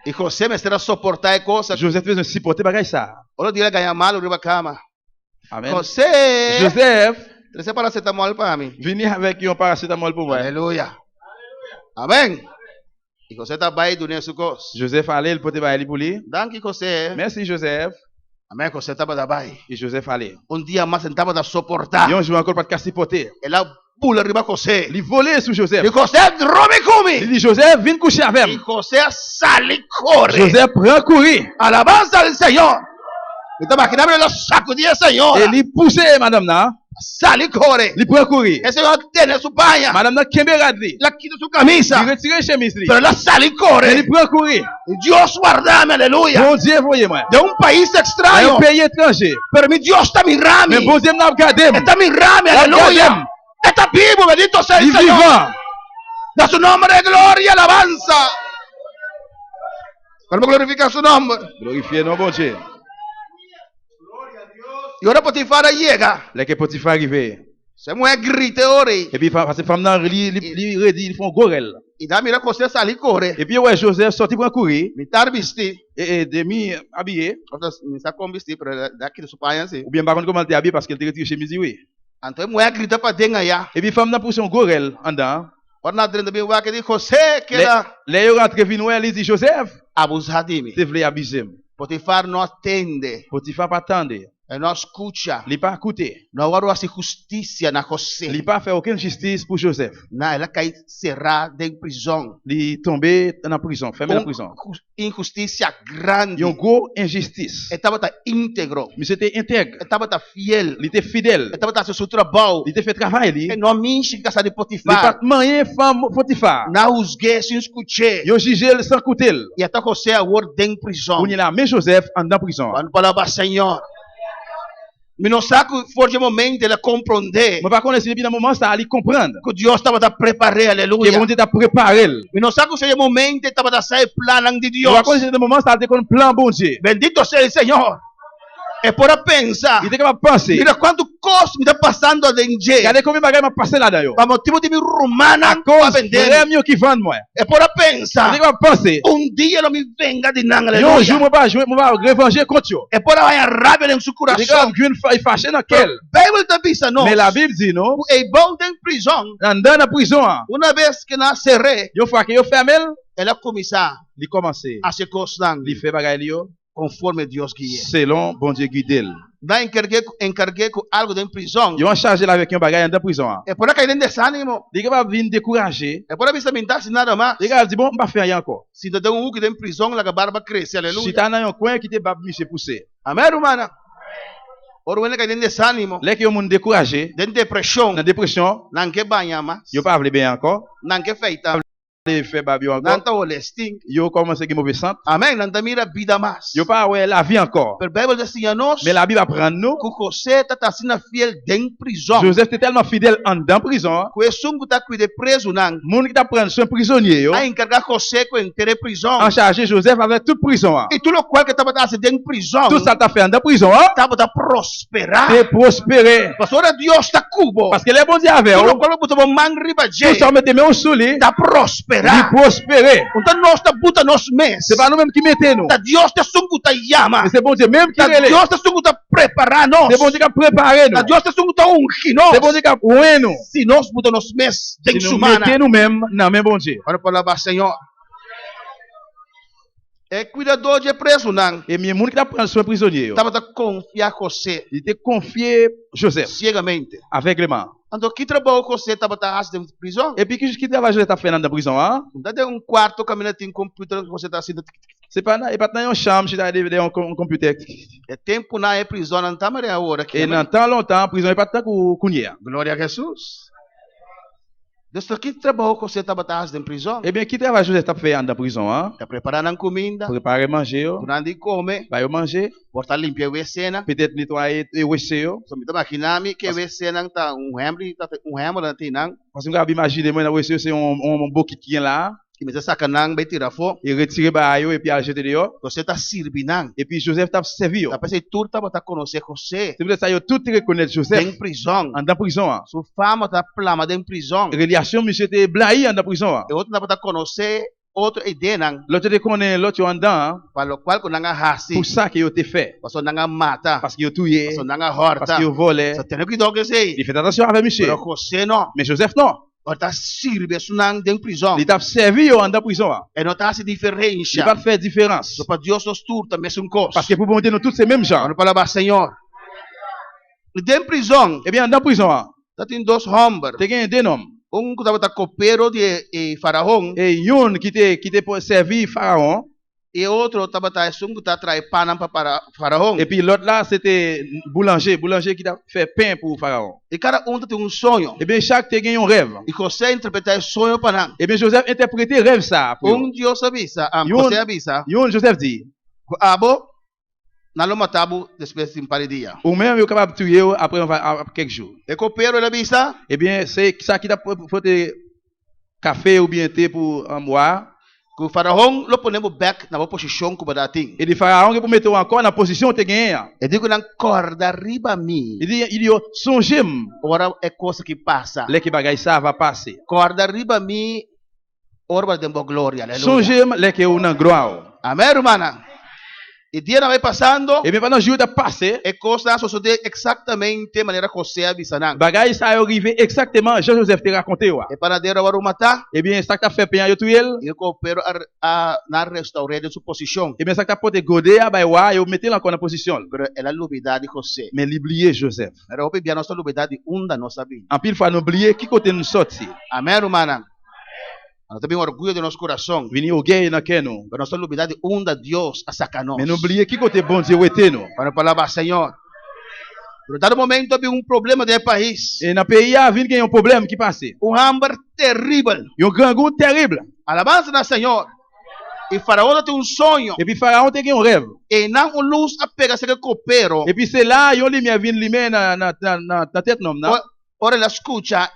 E José me será suportar a coisa. Joseph faisait supporter bagaille ça. Olha o dia ganhar mal, riba cama. Amen. José. Joseph, Trazer paracetamol para mim. venez avec un paracétamol pour moi. Aleluia. Amém. E José está bem do nosso cos. Joseph allait, il pote bailler pour lui. Danke José. Merci Joseph. Amém. José estava da bem. Et Joseph allait. Dia mais tentava da suportar. Et un jour encore pas de supporter. Ela pula riba José. Il volait sur Joseph. E José robe Il come. dit Joseph, viens coucher avec E moi. José sale corre. Joseph prend courir. Alabanza al Senhor. Então maquinava ela sacudia Senhor. Et il poussait madame là. Sale corre. Il prend courir. E Senhor tem na sua banha. Madame là kemberad li. Ela quita sua camisa. Il retire chemise li. Pero ela sale Et corre. il prend courir. Deus guarda-me, aleluia. Bon Dieu, voyez moi. De país Un extraño. pays étranger. Pero mi Deus está mirando. Mais bon Dieu m'a regardé. Está mirando, Guarda-me. aleluia. Está vivo, bendito sea el Il Señor. vivant. Da su nombre de gloria, alabanza. Vamos glorificar su nombre. Glorifiez non bon Dieu. Y ahora Potifar llega. Les que Potiphar arrivé. Se mueve grite ore. Et puis parce que femme là ils font gorel. Y da mira José salir corre. Et puis ouais Joseph sorti pour courir Mi tar vesti. et demi habillé Entonces, mi sa con vesti, pero de aquí de su país, sí. ou bien par contre comment il était habillé parce qu'elle était retiré chemise oui. Entonces mueve grite para denga ya. Et puis femme là pour son gorel en dedans. Ahora na dentro de mi que dijo José que era Les yo rentré vinn ouais il dit Joseph, abusar de mí. tu voulais abuser. Potifar no atende. Potiphar pas attendre. Él no escucha. Il pas écouté. No agora hace justicia na José. Il pas fait aucune justice pour Joseph. Não, ela cai cerrada em prisão. Il tombé dans la prison, fermé dans la prison. Injustiça Il y grande. a une grosse injustice. Estava tá íntegro. Mais c'était intègre. Estava tá fiel. Il était fidèle. Estava tá seu trabalho. Il était fait travail. E Il não minche casa de pas Potifar. marié femme Potiphar. Não usguei sem escutar. Ils ont jugé sans coûter. E até José agora em prisão. On y a mis Joseph en dans prison. Quando falava Senhor. Me não sabe for de momento ele compreender Mais par contre, c'est bien un moment ça aller comprendre que Deus estava a preparar, que aleluia. bon Dieu t'a préparé. Me não sabe que seja momento estava a sair plano de Mais Deus. par contre, c'est un moment ça a un plan bon Dieu. Bendito seja o Senhor. É para pensar. Il était capable de penser. Mira quanto coisa me está passando dentro. Regardez combien de bagages m'a passé là-dedans. Para motivo de me À rumana para cause vender. premium qui vendent moi. É para Il était pensar. capable de penser. Dia ele me venga de nang, Et un jour, aleluia. moi va revenger contre eux. É para vai rabia em seu Il est coração. capable de fâcher dans quel. Bible está dizendo, Mais la Bible dit non. é bom em prisão. Dans la prison, Uma vez que nasceré, une fois que vous fermez, ela começar il commence. a se coçar Il fait bagaille conforme Deus guia. selon bon Dieu guide. Vai encarguei com algo dentro prisão. Ils ont chargé avec un bagage dans la prison. É para cair em desânimo. Les gars viennent décourager. É para vista mentar se nada mais. Les gars disent bon, on va faire rien encore. Se tu tem que dentro prisão, a barba cresce, Si aleluia. tu as un coin qui te bat, monsieur poussé. Amém, irmã? Ora, ele cai em desânimo, Les qui ont découragé, dentro depressão, dans la dépression, não quer banhar mais, ils ne peuvent pas bien encore. não quer feita. les fait babio encore. Nanta o lesting. Yo commencé à mauvais sang. Amém. Nanta mira vida mas. Yo pas ouais la vie encore. Per Bible destinha nós. Mais la Bible apprend nous. Que José tá sendo fiel dentro prisão. Joseph était tellement fidèle en dans prison. Que sungu tá cuide preso nang. Moun qui t'a prendre soin prisonnier yo. A encargar José com entere prisão. En charger Joseph avec toute prison. E tudo qual que tava dentro prisão. Tout ça t'a fait en dans prison. Tava prosperar. T'es prospéré. Parce que Deus tá cubo. Parce que les bon Dieu avec tudo qual que tava mangriba je. tout ça mettez main au souli. Tá prosperar. Il prospérer. Então nós tá buta nos mês. C'est pas nous même qui mettez nous. Tá Deus tá sungu tá yama. Mais c'est bon Dieu même qui Tá relève. Deus tá sungu tá preparar nós. C'est bon Dieu qui a préparé nous. Tá Deus tá sungu tá ungir nós. C'est bon Dieu qui a oué nous. Se nós buta nos mês Si dentro nous semana. mettez nous-mêmes dans même bon Dieu. Para palavra Senhor. É cuidador de preso não. Et mes moun qui t'a prendre soin prisonnier. Tava tá confiar José Il était confié Joseph cegamente. aveuglément. Então que trabalho José tava tá dentro de prisão? Et puis qui travaille Joseph t'a fait dans la prison hein? Dá um quarto caminhando em computador que você tá sendo. C'est pas et pas dans une chambre, c'est dans un computer. É tempo na prisão não tá mais a hora que. Et dans tant longtemps prison et pas tant kounia. Glória a Jesus. Desde que trabalho José tava tá dentro de prisão? Eh bien qui travaille Joseph t'a fait dans la prison hein? Tá preparando a comida. Préparer manger yo. Durante come. Ba yo manger, Porta limpia a cena. peut-être nettoyer et WC yo. So mita makinami que a cena tá hambre não tem não. Parce que vous imaginer moi dans WC c'est un beau qui est là. Que me saca não vai tirar fora. Et retirer ba yo et puis jeter dehors. Você tá servindo. Et puis Joseph t'a servi yo. Tá pensei tudo tava tá conhecer José. C'est pour ça yo tout reconnaître Joseph Tem prisão. en dans prison. Hein? Sua fama tá plama dentro prisão. Relation monsieur était blahi en dans prison. Hein? E outro tava tá conhecer outra ideia não. L'autre te connaît l'autre en dedans. Para o qual que não hasi. Pour ça que yo te fait. Parce não mata. Parce que yo tué. Parce não horta. Parce que yo volé. Só tem que doger sei. Il fait attention avec monsieur. Pero José não. Mais Joseph non. Ora tá sirve sunang dentro prisão. Il t'a servi yo en dans prison. Hein? E não tá se Il diferença. va faire différence. So para Deus nos turta mesmo coisa. Parce que pour bon Dieu nous tous ces mêmes gens. Para palavra Senhor. Dentro prisão. Eh bien dans prison. Hein? Tá tem dois homens. Te gagne deux noms. Que tava tá copeiro de Faraó. Et yon qui te pour servir Pharaon. E outro tava tá sungu tá trai panam para Faraó. Et puis l'autre là c'était boulanger qui t'a fait pain pour Pharaon. E cada tem sonho. Eh bien chaque te gagne un rêve. E José interpreta sonho para. Eh bien Joseph interprété rêve ça. Deus avisa, José avisa. Yon Joseph dit. Abo nalo matabu depois de par dia. Ou même yo capable tuer après quelques jours. E copeiro ele avisa. Eh bien c'est ça qui t'a faut café ou bien thé pour boire. Que o Faraó lo ponemos back na posição que vai ter. Et le Pharaon que pour mettre encore dans position te gagner. E digo não corda riba mi. Il dit songez-moi. Ora é coisa que passa. Les que bagay ça va passer. Corda riba mi. Ora vai ter glória, aleluia. Songez-moi les que ou na gloire. Amém, irmã. E dia não vai passando. Et bien pendant jour de passer. E coisa sucede exatamente maneira José avisa não. Bagay ça arrivé exactement Jean-Joseph te raconté wa. E panadeiro vai matar. Eh bien ça t'a fait pain yo tuel. E copeiro na restaurar de sua posição. Eh bien ça t'a porté godé à bay wa yo mettez encore en position. Pero ela lubidade José. Mais l'oublier Joseph. Era o bien nossa lubidade da nossa vida. En pile fois nous oublier qui côté nous sorti. Amém, irmã. Nós temos orgulho de nosso coração. Vini o gay na keno. Pero nossa lubidade da Deus a sacanos. Mais n'oubliez qui côté bon Dieu était nous. Para a palavra Senhor. Pero dado momento havia problema de país. Et dans pays a vinn gen un problème qui passé. Hambre terrível. Un grand goût terrible. Alabança na Senhor. E Faraó tem sonho. Et puis Pharaon te gen un rêve. E não luz a pegar se copeiro. Et puis c'est là yon lumière vinn lumière na tête nom na. Ora ela escuta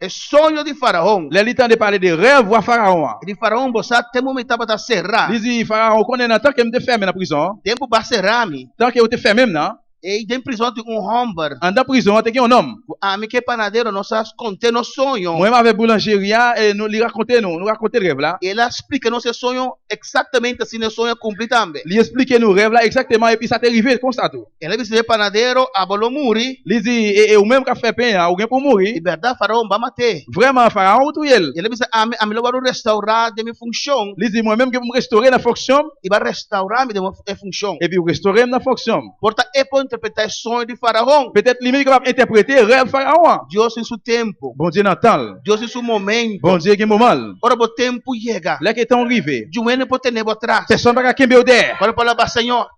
é sonho de Faraó. Les temps de parler de rêve voir Pharaon. De Faraó bossa tem momento para serrar. Dizi Pharaon connaît na tant que me te fermer na prison. Tempo para serrar mi. Tant que eu te fermer na. E dentro prisão tem homem. En dans prison te gen un homme. A mim que panadeiro nós conter no sonho. Moi avec boulangerie et nous lui raconter nous raconter rêve là. Ele explica nosso sonho exatamente assim no sonho cumprir também. Lui expliquer nous rêve là exactement et puis ça t'est arrivé comme ça tout. Ele disse panadeiro abolo muri. Lui dit et ou même qu'a fait pain ou bien pour mourir. E verdade Faraó va mater. Vraiment Pharaon ou ele. Ele disse a mim lo vou restaurar de minha função. Lui dit moi même que me restaurer la fonction. E vai restaurar de minha função. Et puis restaurer la fonction. Porta é para interpretar sonho de Faraó. Peut-être lui-même capable interpréter rêve Pharaon. Deus em seu tempo. Bon Dieu n'entend. Deus em seu momento. Bon Dieu gen moment. Ora o tempo chega. Là que est arrivé. De um ano pode ter atrás. Personne va kembe ou der. Para a palavra Senhor.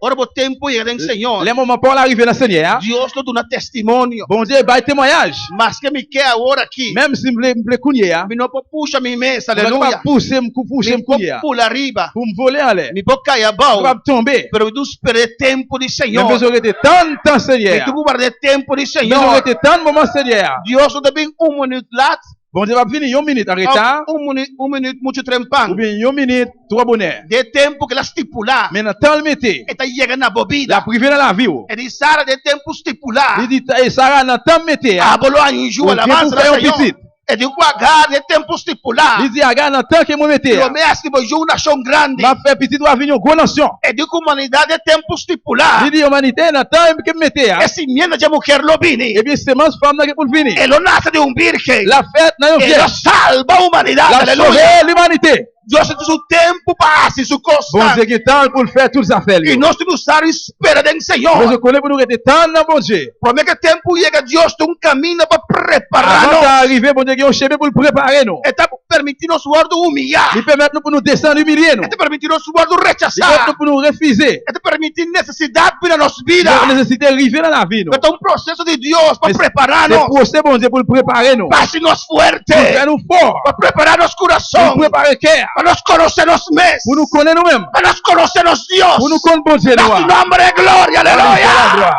Ora o tempo chega do Senhor. Les moments pour l'arrivée dans le Seigneur, Deus não dá testemunho. bon Dieu, bah témoignage. Mas que me quer agora aqui. Même si me kounye, Me não puxa minha mesa, je vais aleluia. pousser, me Me kounye, pula arriba. pour me voler en l'air. Me pode cair a Je bal. vais tomber. Pero eu esperei tempo de Mais Senhor. besoin de tant Me Seigneur. tu guardar tempo de Besoin Senhor. de tant moment Seigneur. Deus não tem minuto lá. Bon Dieu va venir 1 minute en retard, Minuto muito ou trempang. bien 1 minute, 3 bonheur. De tempo que ela estipular. Mais dans temps le métier, Eta chega na la bobida. privé dans la vie. É de Sara de tempo estipular. Il dit, Sarah, dans temps métier, A bolo anjo, ou ela bien avança pour na faire un Senhor. petit. É de guardar de tempo estipular. Il dit, regarde, dans temps que mon métier, Promessa que vou uma nação grande. m'a fait petit doit venir une grande nation. É de humanidade de tempo estipular. Il dit, humanité, dans temps que métier, Esse menino de mulher lobini. et bien semence femme là qui pour venir. Ele nasce de virgem. La fête, dans une Ele vierge. salva a humanidade. La Aleluia. sauver l'humanité. Deus tem o tempo para se Bon constar. Dieu qui est temps pour le faire toutes les affaires. E nós temos que estar espera do Mais Senhor. je connais pour nous être temps dans bon Dieu. Promete que tempo chega, Deus tem caminho para Avant preparar-nos. d'arriver, bon Dieu, qui est un chemin pour le préparer nous. Está permitindo nos guardo humilhar. Il permet nous pour nous descendre, humilier nous. Está permitindo nos guardo Il permet rechazar. nous pour nous refuser. Está permitindo necessidade para nossa La vida. nécessité d'arriver dans la vie nous. Então, um processo de Deus para Mais preparar-nos. c'est pour ce bon Dieu pour le préparer nous. Passe-nos Pour faire forte. nous forts. Para preparar nosso Pour coração. nous préparer cœur. Para nós conhecer nos mês. Pour nous connaître nous-mêmes. Para nós conhecer nos Deus. Pour nous connaître bon Dieu nous. Nosso nome é glória. Gloire. Aleluia.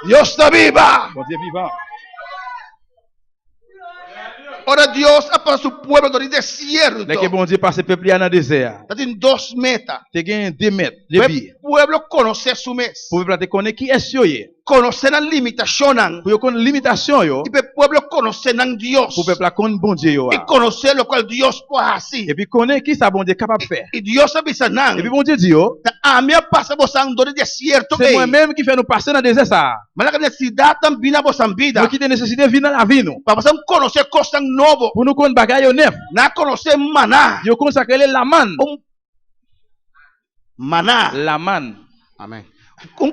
Deus está viva. Bon Dieu vivant. Ora, Deus é para o povo do deserto. Dès que bon Dieu passe peuple dans le désert. Tem duas metas. Tu gagnes 2 mètres de vie. O povo conhecer seu mês. Pour te connaître qui est sur eux. Conhecer a limitação. Pour connaître limitation yo. E o povo conhecer a Deus. Pour peuple connaître bon Dieu yo. E conhecer o qual Deus pode fazer. Et puis connaître qui ça bon Dieu capable de faire. E Deus avisa Et puis bon Dieu dit yo. a minha passa você andou no deserto. C'est moi-même qui fait nous passer dans le désert ça. Mas a necessidade também na vossa vida. Nous qui te nécessité venir dans la vie nous. Para você conhecer coisas novas. Pour nous connaître bagaille neuf. Na conhecer maná. Yo consacré la manne. Maná. La manne. Amém.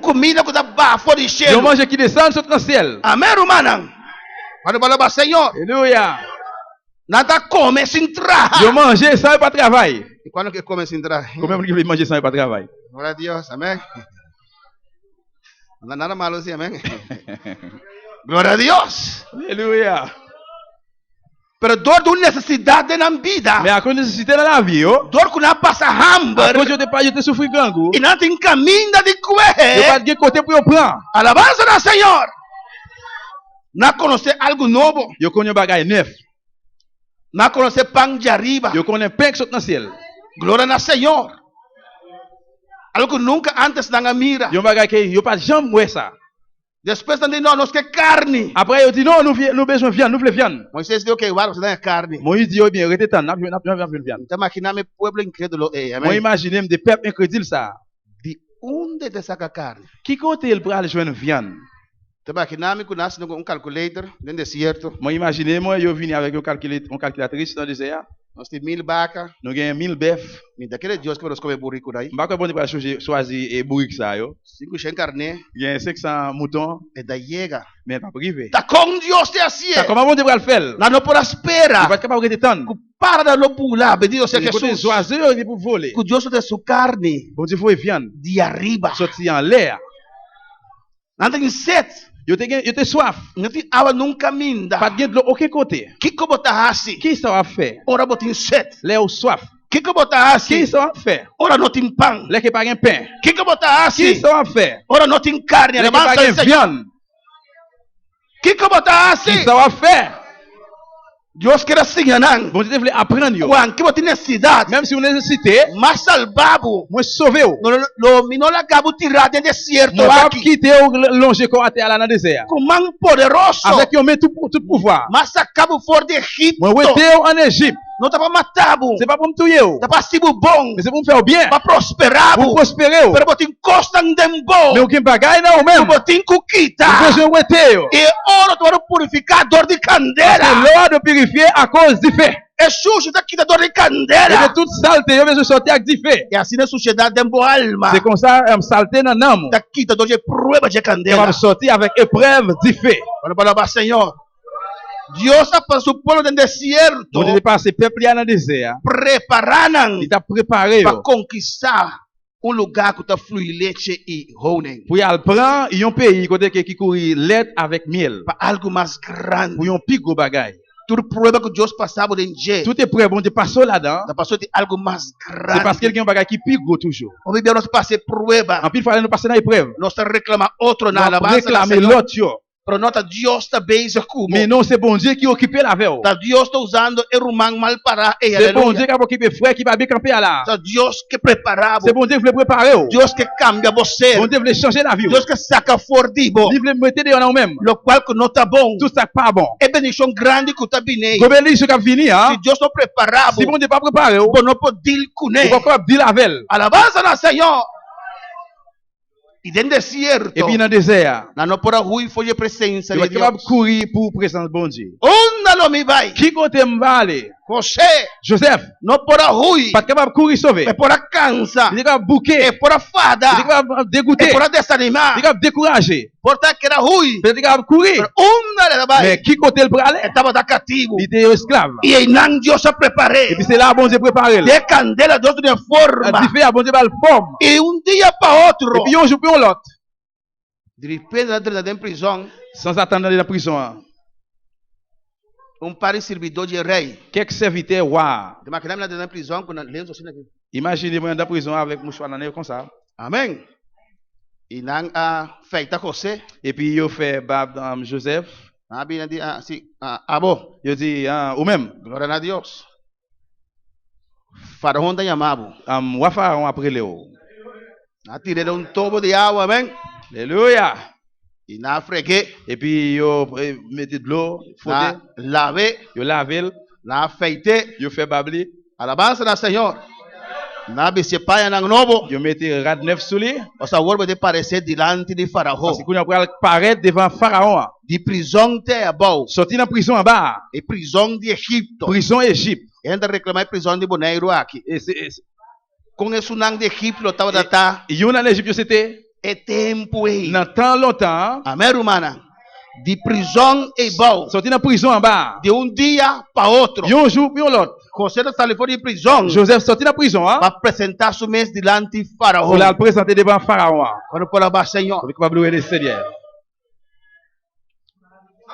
Comida que dá bafo de Yo cheiro. mange qui descend sur le ciel. Amém, romana. Quando fala para Senhor. Alléluia. Nada come sem trabalhar. Yo mange sans pas travail. E quando que come sem trabalhar? Comment on peut manger sans pas travail? Glória a Deus, amém. Não dá nada malo assim, amém. Glória a Deus. Alléluia. Pero dor de uma necessidade na vida. Mais à cause de nécessité dans la vie yo. Dor que não passa À hamburger. cause de pas je te souffrir grand goût. E não tem caminho de Yo correr. pas de côté pour yo prendre. Alabança ao Senhor. Não conhecer algo novo. Yo connais bagaille neuf. Não conhecer pão de arriba. Yo connais pain qui saute dans le ciel. Glória ao Senhor. Algo que nunca antes na mira. Yo bagaille que yo pas jamais voir ça. Depois também nós que carne. Après yo dit non, nous besoin viande, nous voulons viande. Moisés disse que você não é carne. Moïse dit yo bien, rete tant, n'a viande. Então imaginame povo incrédulo. Moi Amém. imaginer des peuples incrédules ça. De onde te saca carne? Qui côté il pral joindre viande? Então imaginame que nasce calculator no deserto. Moi imaginer moi yo vini avec une calculatrice dans le désert. Nós temos 1000 vacas. Nous gagne 1000 bœufs. Me daquele Deus que nós come burrico daí. M'pa bon pas choisir et bourrique ça yo. 500 carne. Gagne 500 moutons, E daí chega. mais pas privé. Tá com Deus te assim. Ça comment bon Dieu va le faire? Lá não por espera. Il va être capable de temps. Para da lopula. Bendito seja Côté Jesus. oiseaux il pour voler. Que Deus te sua carne Bon Dieu faut viande. de arriba. Sorti en l'air. Não tem sede. Yo te soif. Não tem água nunca minda. Pas de l'eau aucun côté. Que que botar assim? Qui ça va faire? Ora botin sede. L'air soif. Que botar Qui assim? ça va faire? Ora não tem pão. L'air qui pas un pain. Que botar Qui assim? ça va faire? Ora não tem carne. L'air qui pas Alabança un ao Senhor. viande. Que botar assim? Qui ça va faire? Deus quer assim, não. Bon Dieu voulait apprendre yo. Quando que botin necessidade. Même si vous nécessitez, Mas salvabo. moi sauver vous. Lo minola cabo tirar de deserto Moi pas aqui. quitter ou longer comme à terre là dans le désert. Com mão poderoso. Avec yo met tout pouvoir. Mas acabo fora de Egito. Moi rester en Égypte. Não tá para matar, bu. C'est pas pour me tuer ou. Tá para ser bom. Mais c'est pour me faire bien. Para prosperar, Pour bu. prospérer ou. Pero botin costa dem Mais bom. aucun bagaille non même. Botin cuquita. Vous besoin rester yo. E ouro tu era purificador de Parce que candela. l'eau de purifier à cause du fait. É sujo da quitador de Et candela. de toute saleté, yo besoin sortir avec du fait. É assim na sociedade dem boa alma. C'est comme ça, saleté dans l'âme. Da quitador de prueba de On candela. va sortir avec épreuve du fait. Quando falava, Senhor, Deus para o povo do deserto On dit pas ces peuples là dans le désert. preparando Il t'a préparé para yo, conquistar lugar que tá flui leite e honey. Pour y aller prendre un pays côté qui courir lait avec miel. Para algo mais grande. Pour un plus gros bagage. Tudo problema que Deus passava de dia. Tout est prêt, bon Dieu passe là-dedans. Da passou de algo mais grande. C'est parce qu'il y a un bagage qui plus gros toujours. O Bíblia nós passei problema. En plus, il fallait nous passer dans l'épreuve. Nós reclama outro na Nous alabança. réclamer l'autre. yo. Para nota Deus está bem como. Mais non, c'est bon Dieu qui occupe la veille. Da Deus está usando o rumang mal para e C'est bon Dieu qui va occuper frère qui va bien camper là. Da Deus que preparava. C'est bon Dieu qui veut préparer. Deus que cambia você. Bon Dieu veut changer la vie. Deus que saca fora de bo. Il veut mettre dans nous-mêmes. Lo qual que não tá bom. Tout ça pas bon. É bendição grande que tá binei. Comme il qui venir, Se Deus não preparava, si bon Dieu pas préparé, bom não pode deal com il ele. va pas dire la veille. Alabança na Senhor. E dentro do deserto, Et puis dans le désert, na não pora rua foi a presença il de va capable Deus. courir pour présence bon Dieu. Onde não me vai? Qui côté va aller? Você Joseph, não pora rua, pas capable courir sauver. é pora cansa, Il est capable bouquer. é pora fada, Il est capable dégoûter. é pora Il est desanimar. capable décourager. Porta que era rua, Il est capable courir. onde ela vai? Mais qui côté le bras aller? Estava da cativo. Il était esclave. E aí não Deus se preparei. Et puis c'est là bon Dieu préparé. De candela Deus de forma. Il fait à bon Dieu va le forme. E dia para outro, Et puis on joue pour l'autre. de repente ela dentro da prisão, Sans attendre dans la prison. pare servidor de rei. Quelques serviteurs, waouh. De maquinar dentro da prisão quando lenço assim aqui. Imaginez-moi dans la prison avec mouchoir dans le nez comme ça. Amém. E não feita você. Et puis il fait Bab Joseph. Na Bíblia diz assim, abo, Il dit, ou même, glória a Deus. Faraó da Yamabu. Wafaron après Léo. Na tirei tobo de água, amém. Alléluia. E na freguei, Et puis il mettez de l'eau, na lavé, il lave, na feite, il fait babli, alabança na Senhor. Na bisepaia na novo. il mettez rad neuf sous lui. O sabor vai aparecer diante de Faraó. Parce qu'on a paraître devant Pharaon. De prisão te abau. Sorti dans la prison en bas. E prisão de Egipto. Prison Égypte. Ainda reclamar prisão de Boneiro aqui. Et Com isso não de Egipto estava da tá. il y en a l'Égypte, c'était É tempo aí. dans tant longtemps. Amém, humana. De prisão e bau. Sorti dans la prison en bas. De dia para outro. Un jour, puis l'autre. José da Salifone de prisão. Joseph sorti de la prison. Para apresentar seu mês diante de Faraó. Pour la présenter devant Pharaon. Quando por lá, Senhor. Pour capable louer le Seigneur.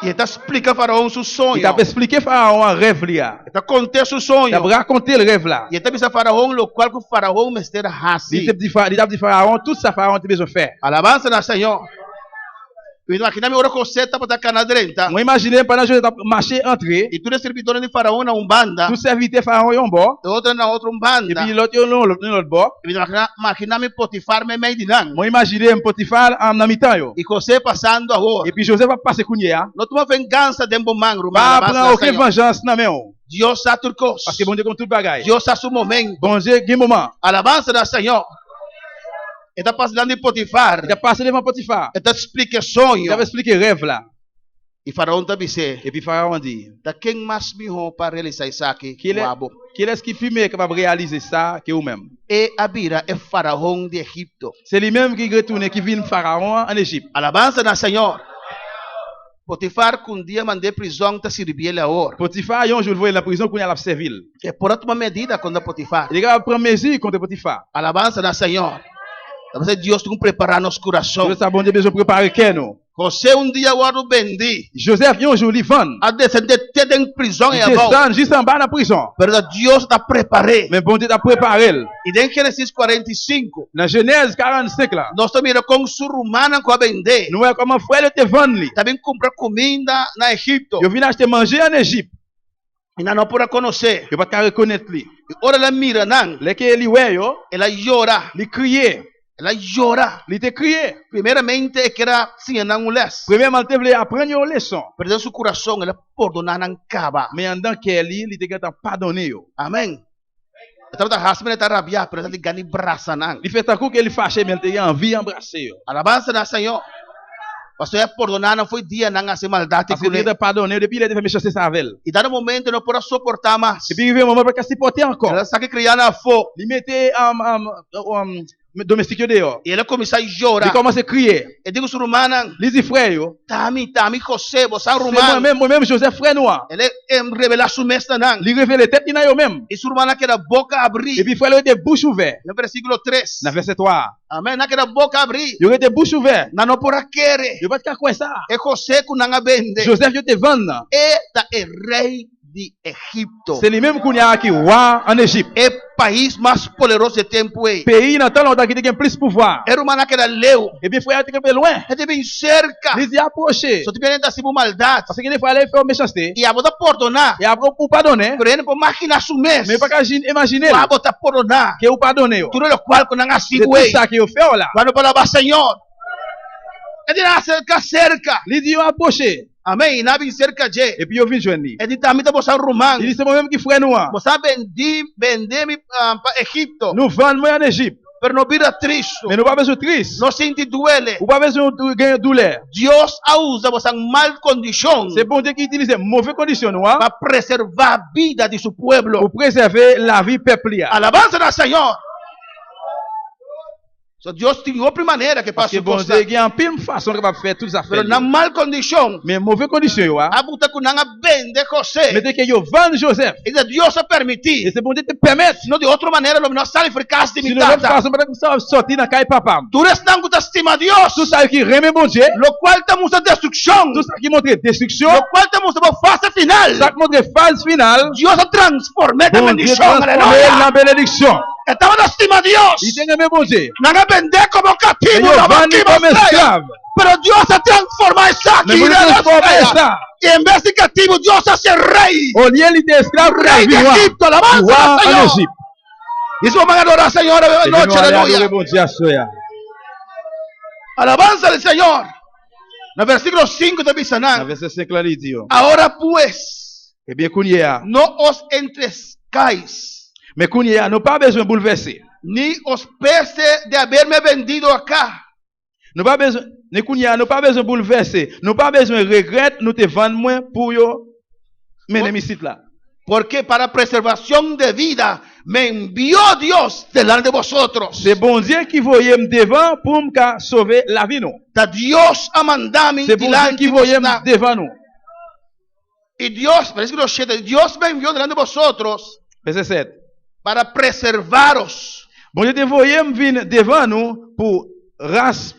E ele explica a Faraó seu sonho. Il t'a expliqué Pharaon un rêve là. Ele conta seu Il sonho. t'a raconté le rêve là. E ele disse a Faraó o qual que o Faraó me estera assim. Il t'a dit Pharaon, tout ça Pharaon a besoin de faire. Alabança na Senhor. Eu imagino ora que você estava da cana direita. Moi, imaginez pendant que je marché entré, E tudo servidor de Faraó na Umbanda. tout serviteur Pharaon est en bas. E outra na outra Et Umbanda. puis l'autre, l'autre bas. E imagina Potifar me meio de não. Moi, imaginez Potiphar en mi-temps. E você passando agora. Et puis Joseph va passer Kounia. Não toma vingança de mangro. Pas prendre aucune vengeance dans main. Deus sabe tudo coisa. Parce que bon Dieu comme tout bagaille. Deus sabe seu momento. Bon Dieu, il y a un moment. Alabança da Senhor. Ele está passando de Potifar. Il a passé devant Potiphar. Ele explica Il sonho. avait expliqué le rêve là. E Faraó está dizendo. Et puis Pharaon dit, Da quem mais me para realizar isso aqui? qui est-ce qui est capable de réaliser ça que vous-même? E Abira é Faraó de Egipto. C'est lui-même qui retourne, qui vient Pharaon en Égypte. Alabança na Senhor. Potifar com dia mandei prisão está servir ele agora. Potiphar, un jour, il voit la prison qu'on a la servile. É por uma medida contra Potifar. Il a pris mesure contre Potiphar. Alabança na Senhor. Você Deus tem que preparar nosso coração. Dieu a bon Dieu besoin de préparer Keno. Você dia agora bendi. Joseph, un jour, il vend. A descender até em prisão Il e agora. descend juste en bas de la prison. Pero Deus está preparado. Mais bon Dieu t'a préparé. E em Gênesis 45. Dans Genèse 45 là, Nós estamos com surumana com a vender. nous voyons comment frère te vendre. Também comprar comida na Egipto. Il vient acheter manger en Égypte. E não pode conhecer. Il va pas reconnaître lui. E ora ela mira não. Les qui lui voient, Ela chora. il criait. Ela chora. Il te criait. Primeiramente é que era sim não les. Premièrement, il voulait apprendre une leçon. Perdeu seu coração, ela perdonar não caba. Mais en dedans Kelly, il était pardonné. Amém. Estava da raspa, está rabiar, pero ele ganha braça não. Il fait un coup qu'il fâché, mais il a envie d'embrasser. Alabança na Senhor. Pastor é perdonar não foi dia não assim maldade Parce com qu'il ele. a pardonné, depuis il a fait méchanceté sa veille. E dado momento não pode suportar mais. Et puis il y a un moment pour qu'il supporter encore. Ela sabe criar na fogo. Il mettait domestique dehors. E ele começa a Il chorar. commence à crier. E digo sur rumana, Il dit frère yo, tami José, você c'est rumana. moi-même Joseph frère noir. Ele revela su mesta nan. Il révèle tête ina yo même. E sur rumana que era boca Et abrir. puis frère yo était bouche ouverte. No versículo 3. Dans verset 3. Amém. Naquela boca abrir. Il était bouche ouverte. Na no por aquere. Il pas de quoi ça. E José kunanga bende. Joseph yo te vendre. Eta é rei de Egipto. C'est lui-même qui a qui roi en Égypte. É país mais poderoso de tempo aí. Pays dans temps longtemps qui a plus pouvoir. Era uma naquela leu. Et puis frère était loin. Ele bem cerca. Il dit approcher. Só te vendo assim por maldade. Parce qu'il faut aller faire méchanceté. E a botar perdonar. Et après pour pardonner. Pero ele pode imaginar su mês. Mais pas qu'à imaginer Vai botar perdonar. que vous pardonnez. Tudo o qual quando não C'est sigo tout aí. ça que vous faites là. Quando palavra Senhor. Ele não cerca. Il dit approcher. Amém. Na bem cerca de. Et puis il vient joindre. Ele também tá você rumando. Il dit c'est moi-même qui frère noir. Você vender-me para Egipto. Nous vendons en Égypte. Pero não vira triste. Mais nous pas besoin de triste. Não sente duele. Ou pas besoin de gagner douleur. Deus a usa você em mal condição. C'est bon Dieu qui utilise mauvaise condition noire Para preservar a vida de seu pueblo. pour préserver la vie peuple. Alabança ao Senhor. So Deus tem outra maneira que Parce passa que bon Dieu il y a une pile façon de faire toutes les Pero affaires. na mal condição. Mais mauvaise condition A buta que não vende José. mettez que yo vend Joseph. E Deus a Et permitir. c'est bon Dieu te permettre. Senão de outra maneira não sai por casa de Si nous l'autre mitata. façon peut-être ça sortir dans caille papa. Tu restam que estima Deus. Tout ça qui remet bon Dieu. Lo qual temos a destruição. Tout ça qui montre destruction. Lo qual temos a fase final. Ça qui montre phase finale. Deus a transforma a Bon Dieu bendição. transforme Aleluia. la bénédiction. Estava na estima Deus. Il tient aimé bon Dieu. Não vender como Et cativo. yo vend comme esclave. Pero Deus a transformar isso aqui. Mais vous transformez ça. E em vez de cativo, Deus a ser rei. Au lieu il était esclave pour la Rei de vie noire. Egipto, alabança Roi ao en Senhor. Égypte. Isso vamos adorar, Senhor, a Et noite, nous allons adorer aleluia. bon Dieu à soya. Alabança ao Senhor. No versículo 5 de Dans Bisanan. verset 5 là, il dit. Agora, pues, Eh bien, Kounia. não os entrescais, Mais Kounia, nous pas besoin de bouleverser. ni os pese de haberme vendido acá. Nous pas besoin, ne Kounia, nous pas besoin de bouleverser. Nous pas besoin de regret, nous te vendre moins pour yo. Mais ici là. Porque para preservación de vida me envió Dios delante de vosotros. C'est bon Dieu qui voyait me devant pour me sauver la vie nous. Da Dios a mandado C'est bon Dieu delante qui de voyait me vosotros. devant nous. Y Dios, versículo 7, Dios me envió delante de vosotros Verset 7. para preservaros Bon Dieu te voyait me venir devant nous pour race,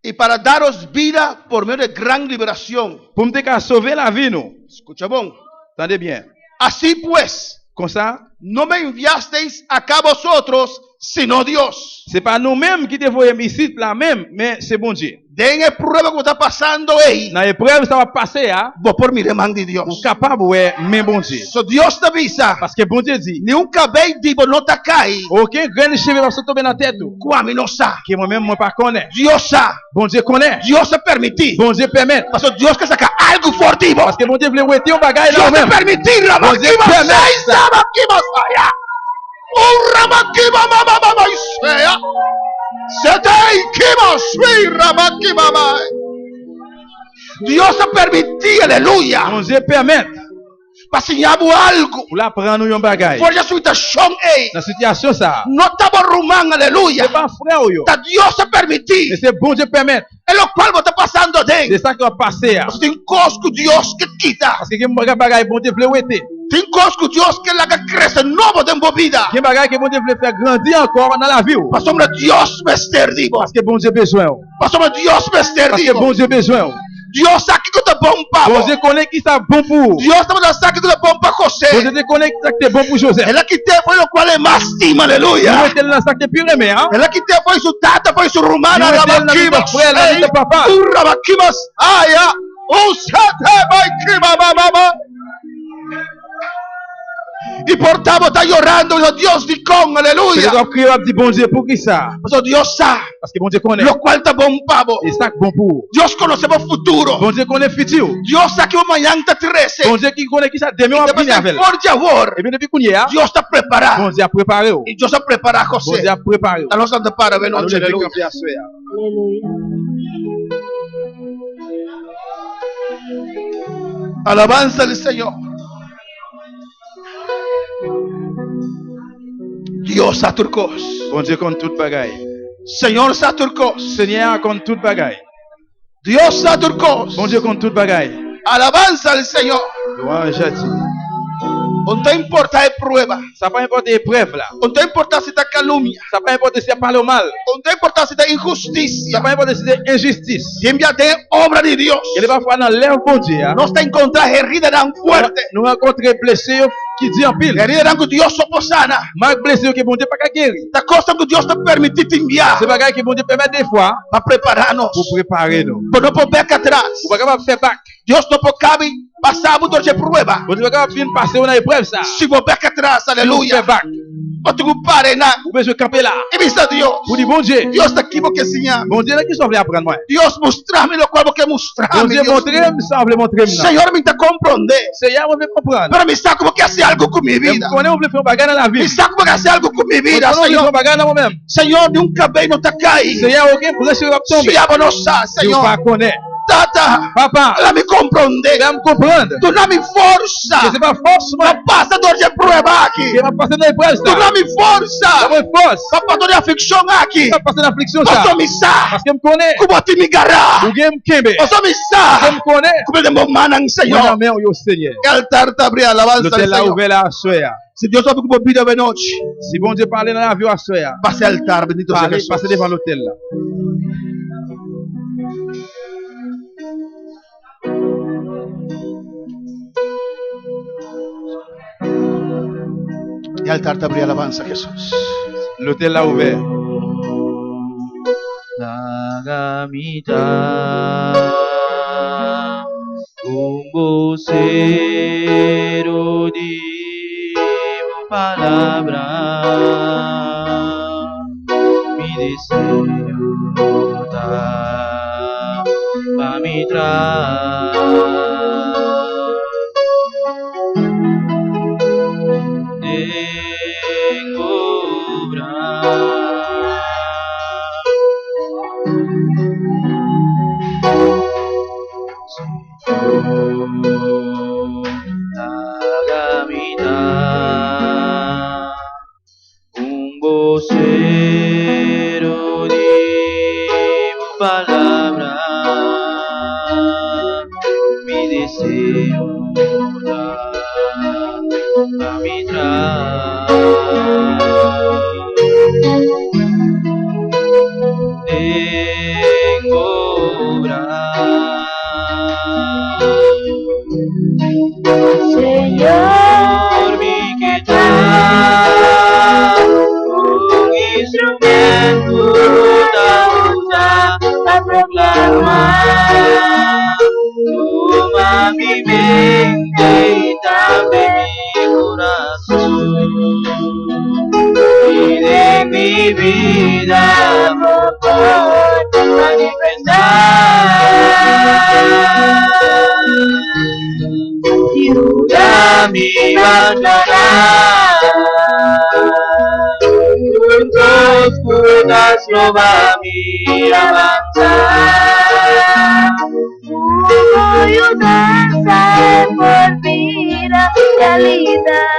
y para daros vida por medio de gran liberación. pour me te sauver la vie nous. Escucha bon. Entendez bien. Así pues, Comme ça, no me enviasteis acá vosotros, sino Dios. c'est pas nous-mêmes qui te voyons ici là même, mais c'est bon Dieu. Den el prueba que está pasando ahí. Dans l'épreuve, ça va passer, hein. Vos por mi demanda de Pour Dios. capable, ouais, mais bon Dieu. So Dios te avisa. Parce que bon Dieu dit, Ni un cabello divo no te cae. aucun grain de cheveux va se tomber dans la tête. Kwame no sa. Que moi-même, moi pas connais. Dios sa. Bon Dieu connaît. Dios se permitir. Bon Dieu permet. Parce que Dios que saca algo fortivo. Parce que bon Dieu voulait ouéter un bagage Dios là te même. permitir. Bon Dieu permet ça. Rabakimasaya. Un rabakima mama isea. Setei kima sui rabakima. Dios te permitir. Aleluya. Bon Dieu permet. Para ensinar-vos algo. Pour l'apprendre un bagage. Por essa situação ei. Dans la situation ça. Não estava rumando, aleluia. C'est pas frère yo. Tá Deus se permitir. Mais c'est bon Dieu permet. É o qual você está passando dentro. C'est ça qui va passer. Hein. Você tem coisas que Deus que quita. Parce que il bagage bon Dieu voulait ouéter. Tem coisas que Deus que laga cresce novo dentro da vida. Il y a bagage que bon Dieu voulait faire grandir encore dans la vie. Mas sobre Deus mestre divo. Parce que bon Dieu besoin. Mas sobre Deus mestre Parce que divo. bon Dieu besoin. Deus sabe que tu é bom para. Bon Dieu connaît qui ça bon pour. Deus também sabe que tu é bom para Bon José. Dieu connaît qui ça qui est bon pour Joseph. Ela que te foi o qual é mais estima, Il aleluia. était dans ça qui est pire mais hein. Ela que te foi su tata, foi su rumana, Il était dans rabakima. notre frère, dans notre papa. Rabakima, aya. Usate baikima mama. E portavo está chorando, Deus de com, C'est aleluia. donc crier dit bon Dieu pour qui ça? Mas Deus sabe, Parce que bon Dieu connaît. lo qual está bom pavo. Et ça bon pour. Deus conhece o futuro. Bon Dieu connaît futur. Deus sabe que amanhã está 13. Bon Dieu qui connaît qui ça demain on va Depois venir de avec. forte amor, Et bien depuis qu'on y est, hein, Deus está bon preparado. Dieu a préparé. E Deus está preparado Bon você. Dieu a préparé. A nossa anda para ver, Nous aleluia. Alabanza do Senhor. Dios a turcos. Bon Dieu compte toute bagaille. Señor sa turcos. Seigneur compte toute bagaille. Dios sa turcos. Bon Dieu compte toute bagaille. Alabanza al Señor. Louange à Dieu. No te importa la prueba. Ça pas importe l'épreuve là. No te importa si te calumnia. Ça pas importe si tu parles mal. No te importa si te Ça injusticia. pas importe si c'est injustice. Siempre de obra de Dios. Il va falloir dans l'œuvre bon Dieu. No te encontrar herida tan fuerte. Nous rencontrons blessés qui dit en pile. Herida tan que Dios sopo sana. Marc blessé que bon Dieu pas guérir. La cosa que Dios te permite te enviar. C'est bagaille que bon Dieu permet des fois Para prepararnos. pour préparer nous. Pero no por ver que atrás. Vous pas capable faire back. Dios no por cabe pasar por de prueba. Bon Dieu pas capable venir passer une épreuve ça. Si vos ver que atrás, Faire aleluya. back. No te pare nada. Vous besoin camper là. Y viste a Dios. Vous dites bon Dieu. Dios está aquí porque enseñar. Bon Dieu là qui sont venus apprendre moi. Dios mostrame lo cual que Bon mostrame. Dieu Dios. montrez-moi ça, vous montrer moi. Señor, me está comprender. Seigneur, vous voulez comprendre. Pero me está como que hace algo con mi Vous vida. connaissez, vous voulez faire bagarre dans la Me vie. está como que hace algo con mi Vous vida, connaissez, vous voulez Señor. faire bagarre dans vous-même. Señor, nunca ve no te cae. Seigneur, ok, vous laissez vous tomber. Diabo no sa, Je ne Señor. pas connaître. Tata, Papa, la me comprende. vous me comprendre. Tu no me Que forza. c'est pas force, moi. No pasa dor de prueba aquí. Qui va passer dans l'épreuve, Tu ça. no me forza. C'est pas force. No pasa dor de aflicción aquí. Qui va passer dans l'affliction, ça. Oso mi sa. Parce que me connaît. Como ti mi gara. Vous me kembe. Oso mi Qui sa. me connaît. Como de manang, Moi, Señor. la main, yo, Seigneur. El altar te abre alabanza, L'hôtel là Señor. ouvert là, à soya. Si Dios sabe como vida de noche, Si bon Dieu parlait dans la vie à soya, pase al altar, bendito sea Jesús. passez devant l'hôtel là. Y al altar te abre alabanza, Jesús. L'hôtel là ouvert. 나갑니다. 공고세로 digo palabra, mi deseo da pa' mi tengo obra. 나갑니다. Un vocero digo palabra, mi deseo da a mi tengo obra. Señor, mi que un instrumento da usa a proclamar. Toma mi mente y también mi corazón. Y de mi vida por manifestar. Ciudad mi abandonada, juntos putas no va mi avanzar. Voy a danzar por vida realidad.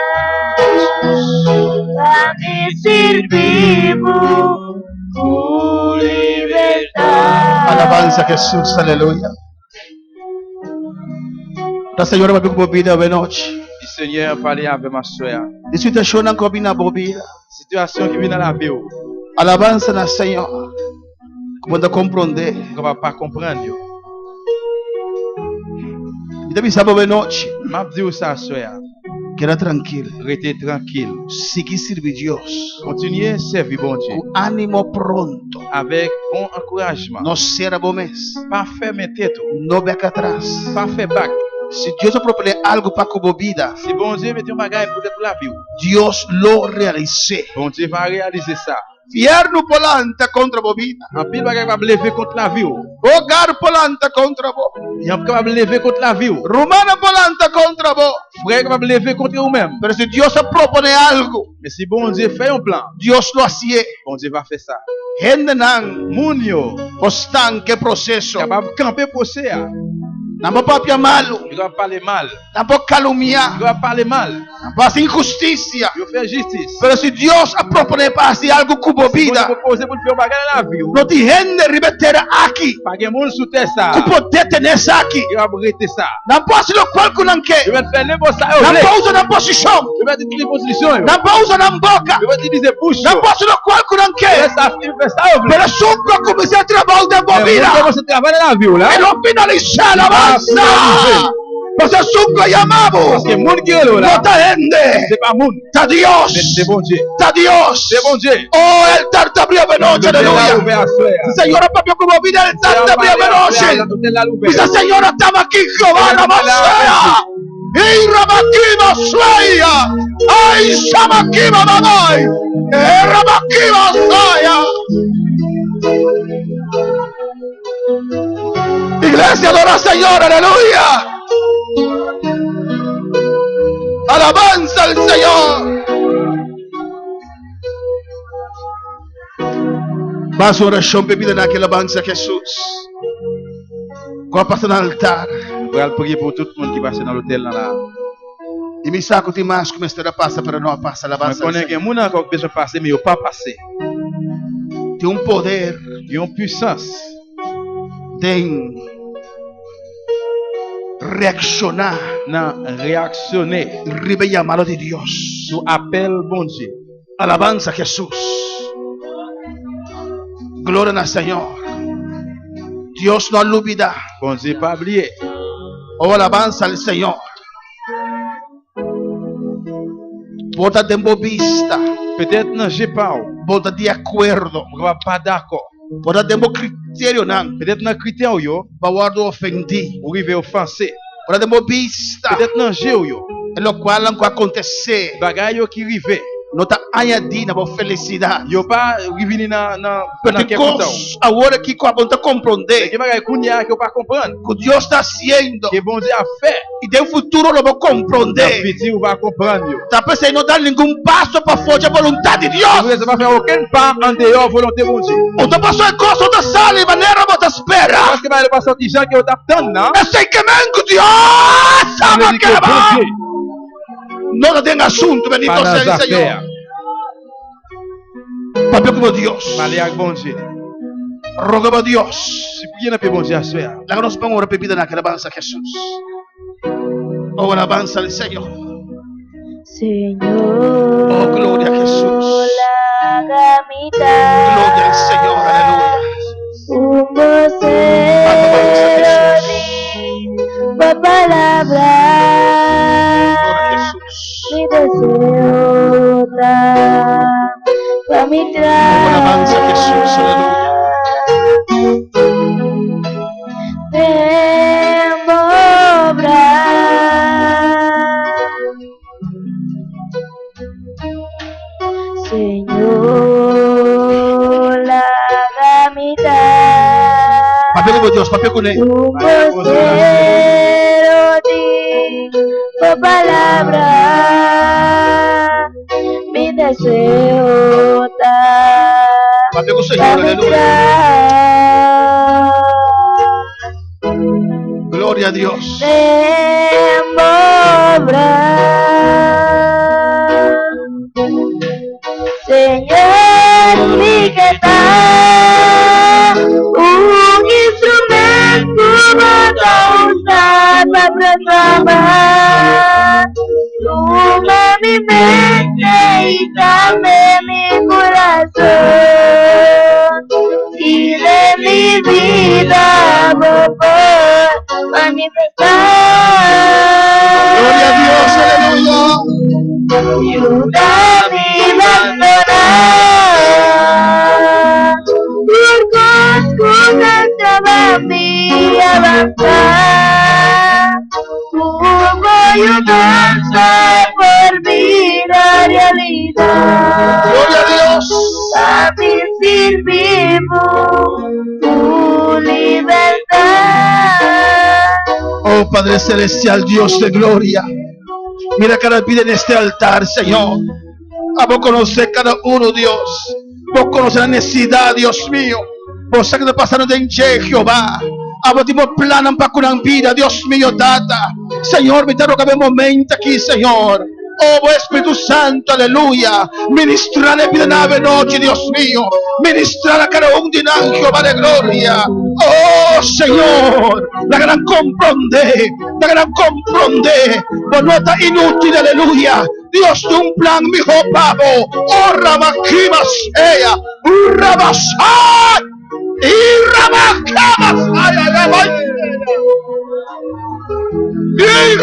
A decir vivo tu libertad. Alabanza, Jesús, aleluya. La Señora va por vida de noche. Le Seigneur parlait avec ma soeur. Y situación en combina bobina. Situation qui vient dans la vie, Alabanza na Señor. Como te comprende. on ne va pas comprendre. Yo. Y te avisaba de noche. M'a dit ça, soeur. Queda tranquilo. Restez tranquille. Sigue servir Dios. Continuez à servir bon Dieu. Con ánimo pronto. Avec bon encouragement. No será bomes. Pas faire mes têtes. No ve acá atrás. Pas faire back. Si Dios te propone algo para tu vida, Si bon Dieu met un bagage pour la vie, Dios lo realice. bon Dieu va réaliser ça. Fierno polanta contra tu vida. En pile bagage va lever contre la vie. Hogar polanta contra vos. Il est capable de lever contre la vie. Romana polanta contra vos. Frère capable de lever contre vous-même. Pero si Dios te propone algo, Mais si bon Dieu fait un plan, Dios lo hacía. bon Dieu va faire ça. Gente nan Moun yo, constante proceso. capable de camper pour ça. Namo papia malo. Il doit parler mal. Namo calumnia. Il doit parler mal. pasa injusticia. Yo fais justice. Pero si Dios propone para hacer algo como Si vida, vous proposez pour faire bagarre dans la vie, no te gente ribeter aquí, pas de monde sous terre ça. tu poder tener aquí. Il va arrêter ça. No puedo hacer lo cual con Je anque. vais te faire n'importe ça. No Je puedo usar una posición. vais te dire position. No puedo usar una boca. Je vais te dire bouche. No puedo hacer lo cual con Je anque. vais faire ça. Pero supo comencé a trabajar de vida. Comment se travaille dans la vie là? Y no finalicé la avanza. Pues el suco llamamos. Parce que monde qui est là, No te gente. c'est pas monde. Ta Dios. C'est bon Dieu. Ta Dios. C'est bon Dieu. Oh, el tar te abrió de noche, aleluya. Señora, papi, como vida, el tar te abrió de noche. Esa señora estaba aquí, Jehová, la masea. Y Ramakiba sueya. Ay, Shamakiba mamay. Ramakiba sueya. Iglesia, adora al Señor, aleluya. Alabanza al Señor. Más oración, bebida en aquella alabanza a Jesús. Cuando pasa en el altar. Je vais prier pour tout le monde qui passe dans l'hôtel là. Y mi saco de más como esta pasa, pero no pasa. Je Alabanza al connais que Señor. monde encore besoin de passer mais il pas passé. De un poder, Il y a une puissance de reaccionar. dans réactionner Ribe llamado de Dios. sur appel bon Dieu. Alabanza a Jesús. Gloria al Señor. Dios no lo olvida. Bon Dieu pas oublié. Oh, alabanza al Señor. Bota de vista. Peut-être non, j'ai pas. Bota de acuerdo. On va pas d'accord. Bota de criterio nan. Peut-être dans critère yo, Bawardo ofendi. ou rive offensé. Bota de vista. Peut-être dans jeu yo. En lo cual han acontecer. Bagay yo qui rive. No está añadida por felicidad. Yo pas rive na Pero que content. ahora que aponta a comprender Que bagay kounya que yo pas comprendre. que Dios está haciendo Que bon Dieu a fait. y de un futuro lo va a Dans comprender. petit ou va comprendre yo. Está pensando no dar ningún paso para fuera de voluntad de Vous Dios. ne pas faire aucun pas en dehors volonté bon Dieu. Usted pasó el costo, usted sale de manera que te espera. Parce que bah le pas sorti gens qui ont t'attendre là. Ese que vengo Dios. Ça veut Sabe dire que que bon va. Dieu No le den asunto, bendito pas sea dans el Señor. affaires. Papi como Dios. Parler avec bon Dieu. Rogaba a Dios. Si prier dans bon Dieu à soir. La que nos ponga una bebida en la que alabanza a Jesús. Oh, alabanza al Señor. Señor, Oh, gloria a Jesús. la gamita, Gloria al Señor, aleluya. un vocero di palabra, Gloria a Jesús. mi deseo para mi Alabanza a Jesús, aleluya. Ven obrar, Señor, la gamita, Papi como Dios, papi con él. un vocero di palabra, mi deseo Papi con Señor, para mi aleluya. Gloria a Dios. Ven obrar, Señor, mi que está un instrumento para usar para proclamar. Toma mi mente y dame mi corazón y de mi vida por manifestar. Gloria a Dios, aleluya. Ayúdame a adorar, por constante mi avanzar, como yo danza por vida realidad. Gloria a Dios. A mí servimos tu libertad. Oh Padre Celestial, Dios de gloria. Mira cada vida en este altar, Señor. A vos conocer cada uno, Dios. Vos conocer la necesidad, Dios mío. Vos sabes que pasaron de enche, Jehová. A vos dimos planos para curar vida, Dios mío, data. Señor, me te rogo un momento aquí, Señor. Oh Espíritu Santo, aleluya. Ministra en vida nave noche, Dios mío. Ministra a cada uno de nosotros, Jehová de gloria. Oh Señor, la gran comprende, por no está inútil, aleluya. Dios de un plan, mi hijo pavo. Oh Rabaquimas, ella, Rabasai, y Rabacamas, ay, ay, ay, ay. Y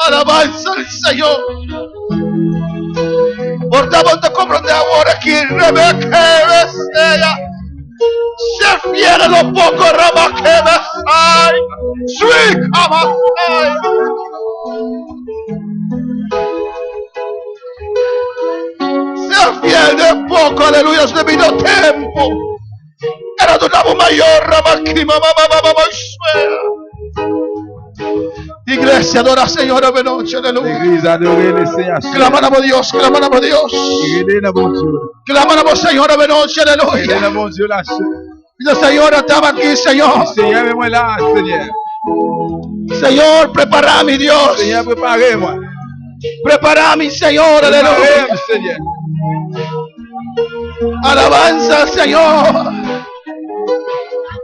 alabanza al Señor. Por tanto, te comprende ahora que Rebeca se fiel a lo poco, Rebeca. Ay, sweet, ay. Sea fiel de poco, aleluya, es debido tiempo. Era tu nabo mayor, Rebeca, mamá. Iglesia, adora al Señor esta noche, aleluya. L'église adorer le Seigneur. Clamamos a Dios. Regardez dans mon Dieu. Clamamos al Señor esta noche, Regardez aleluya. dans mon Dieu la chose. Y el Señor estaba aquí, Señor. Seigneur, moi là, Seigneur. Señor, prepara mi Dios. Seigneur, préparez-moi. Prepara mi Señor, aleluya. Préparez-moi, Seigneur. Alabanza al Señor.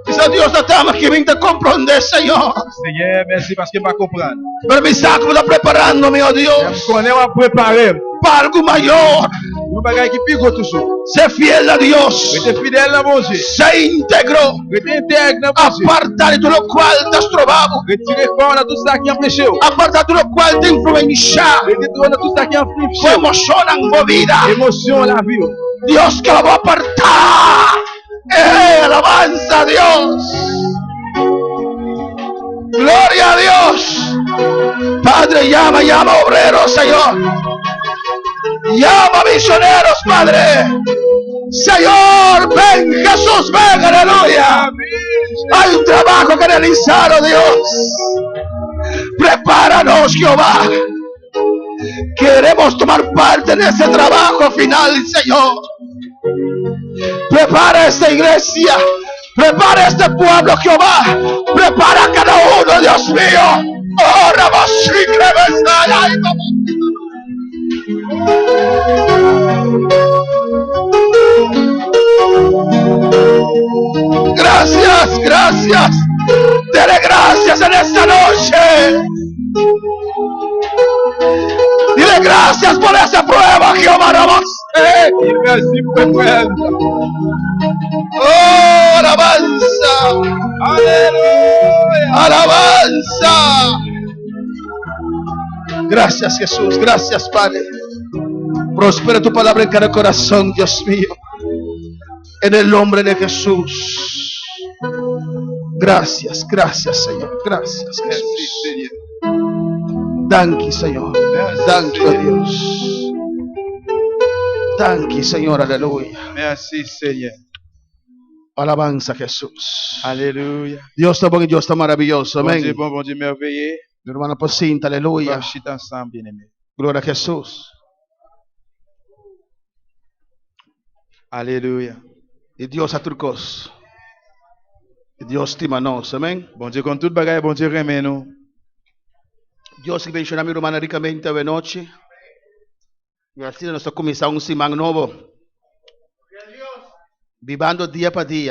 Dice Dios, estamos aquí, vente a comprender, Señor. Seigneur, merci parce que je comprends. Pero mi saco está preparando, mi Je Dios, connais, je préparer. para algo mayor. Nous bagaille qui pique toujours. Sé fiel a Dios. Restez fidèle dans mon Dieu. Sé íntegro. Restez intègre dans mon Dieu. Aparta de todo lo cual te has trovado. Retirez fort dans tout ça qui empêche. Aparta de todo lo cual te influencia. Retirez trop dans tout ça qui Tu empêche. emoción movida. Émotion, la vie. Dios que la va a apartar. Alabanza a Dios. Gloria a Dios. Padre, llama obreros, Señor. Llama misioneros, Padre. Señor, ven, Jesús, ven, aleluya. Hay un trabajo que realizar, oh Dios. Prepáranos, Jehová. Queremos tomar parte en ese trabajo final, Señor. Prepara esta iglesia. Prepara este pueblo, Jehová. Prepara a cada uno, Dios mío. Oh, gracias. Dele gracias en esta noche. Dile gracias por esa prueba, Jehová. Merci pour le frère. Oh, alabanza. Alléluia. Alabanza. Gracias, Jesús. Gracias, Padre. Prospera tu palabra en cada corazón, Dios mío. En el nombre de Jesús. Gracias, Señor. Gracias, Merci, Jesús. Seigneur. Thank you, Señor. Merci, Thank you, Seigneur. Dios. Thank you, Señor. Aleluya. Merci, Seigneur. Alabanza, Jesús. Alléluia. Dios está bueno y Dios está maravilloso. Bon Dieu, Amén. bon Dieu merveilleux. Mi hermano Pacinta, aleluya. On chite ensemble, bien-aimés. Gloria a Jesús. Alléluia. Y Dios a turcos. Y Dios estima nos. Amén. Bon Dieu, comme toute bagaille, bon Dieu remet nous. Dios que bendiga a mi hermana ricamente de noche. Y así nos comienza un simán nuevo. Vivando día para día.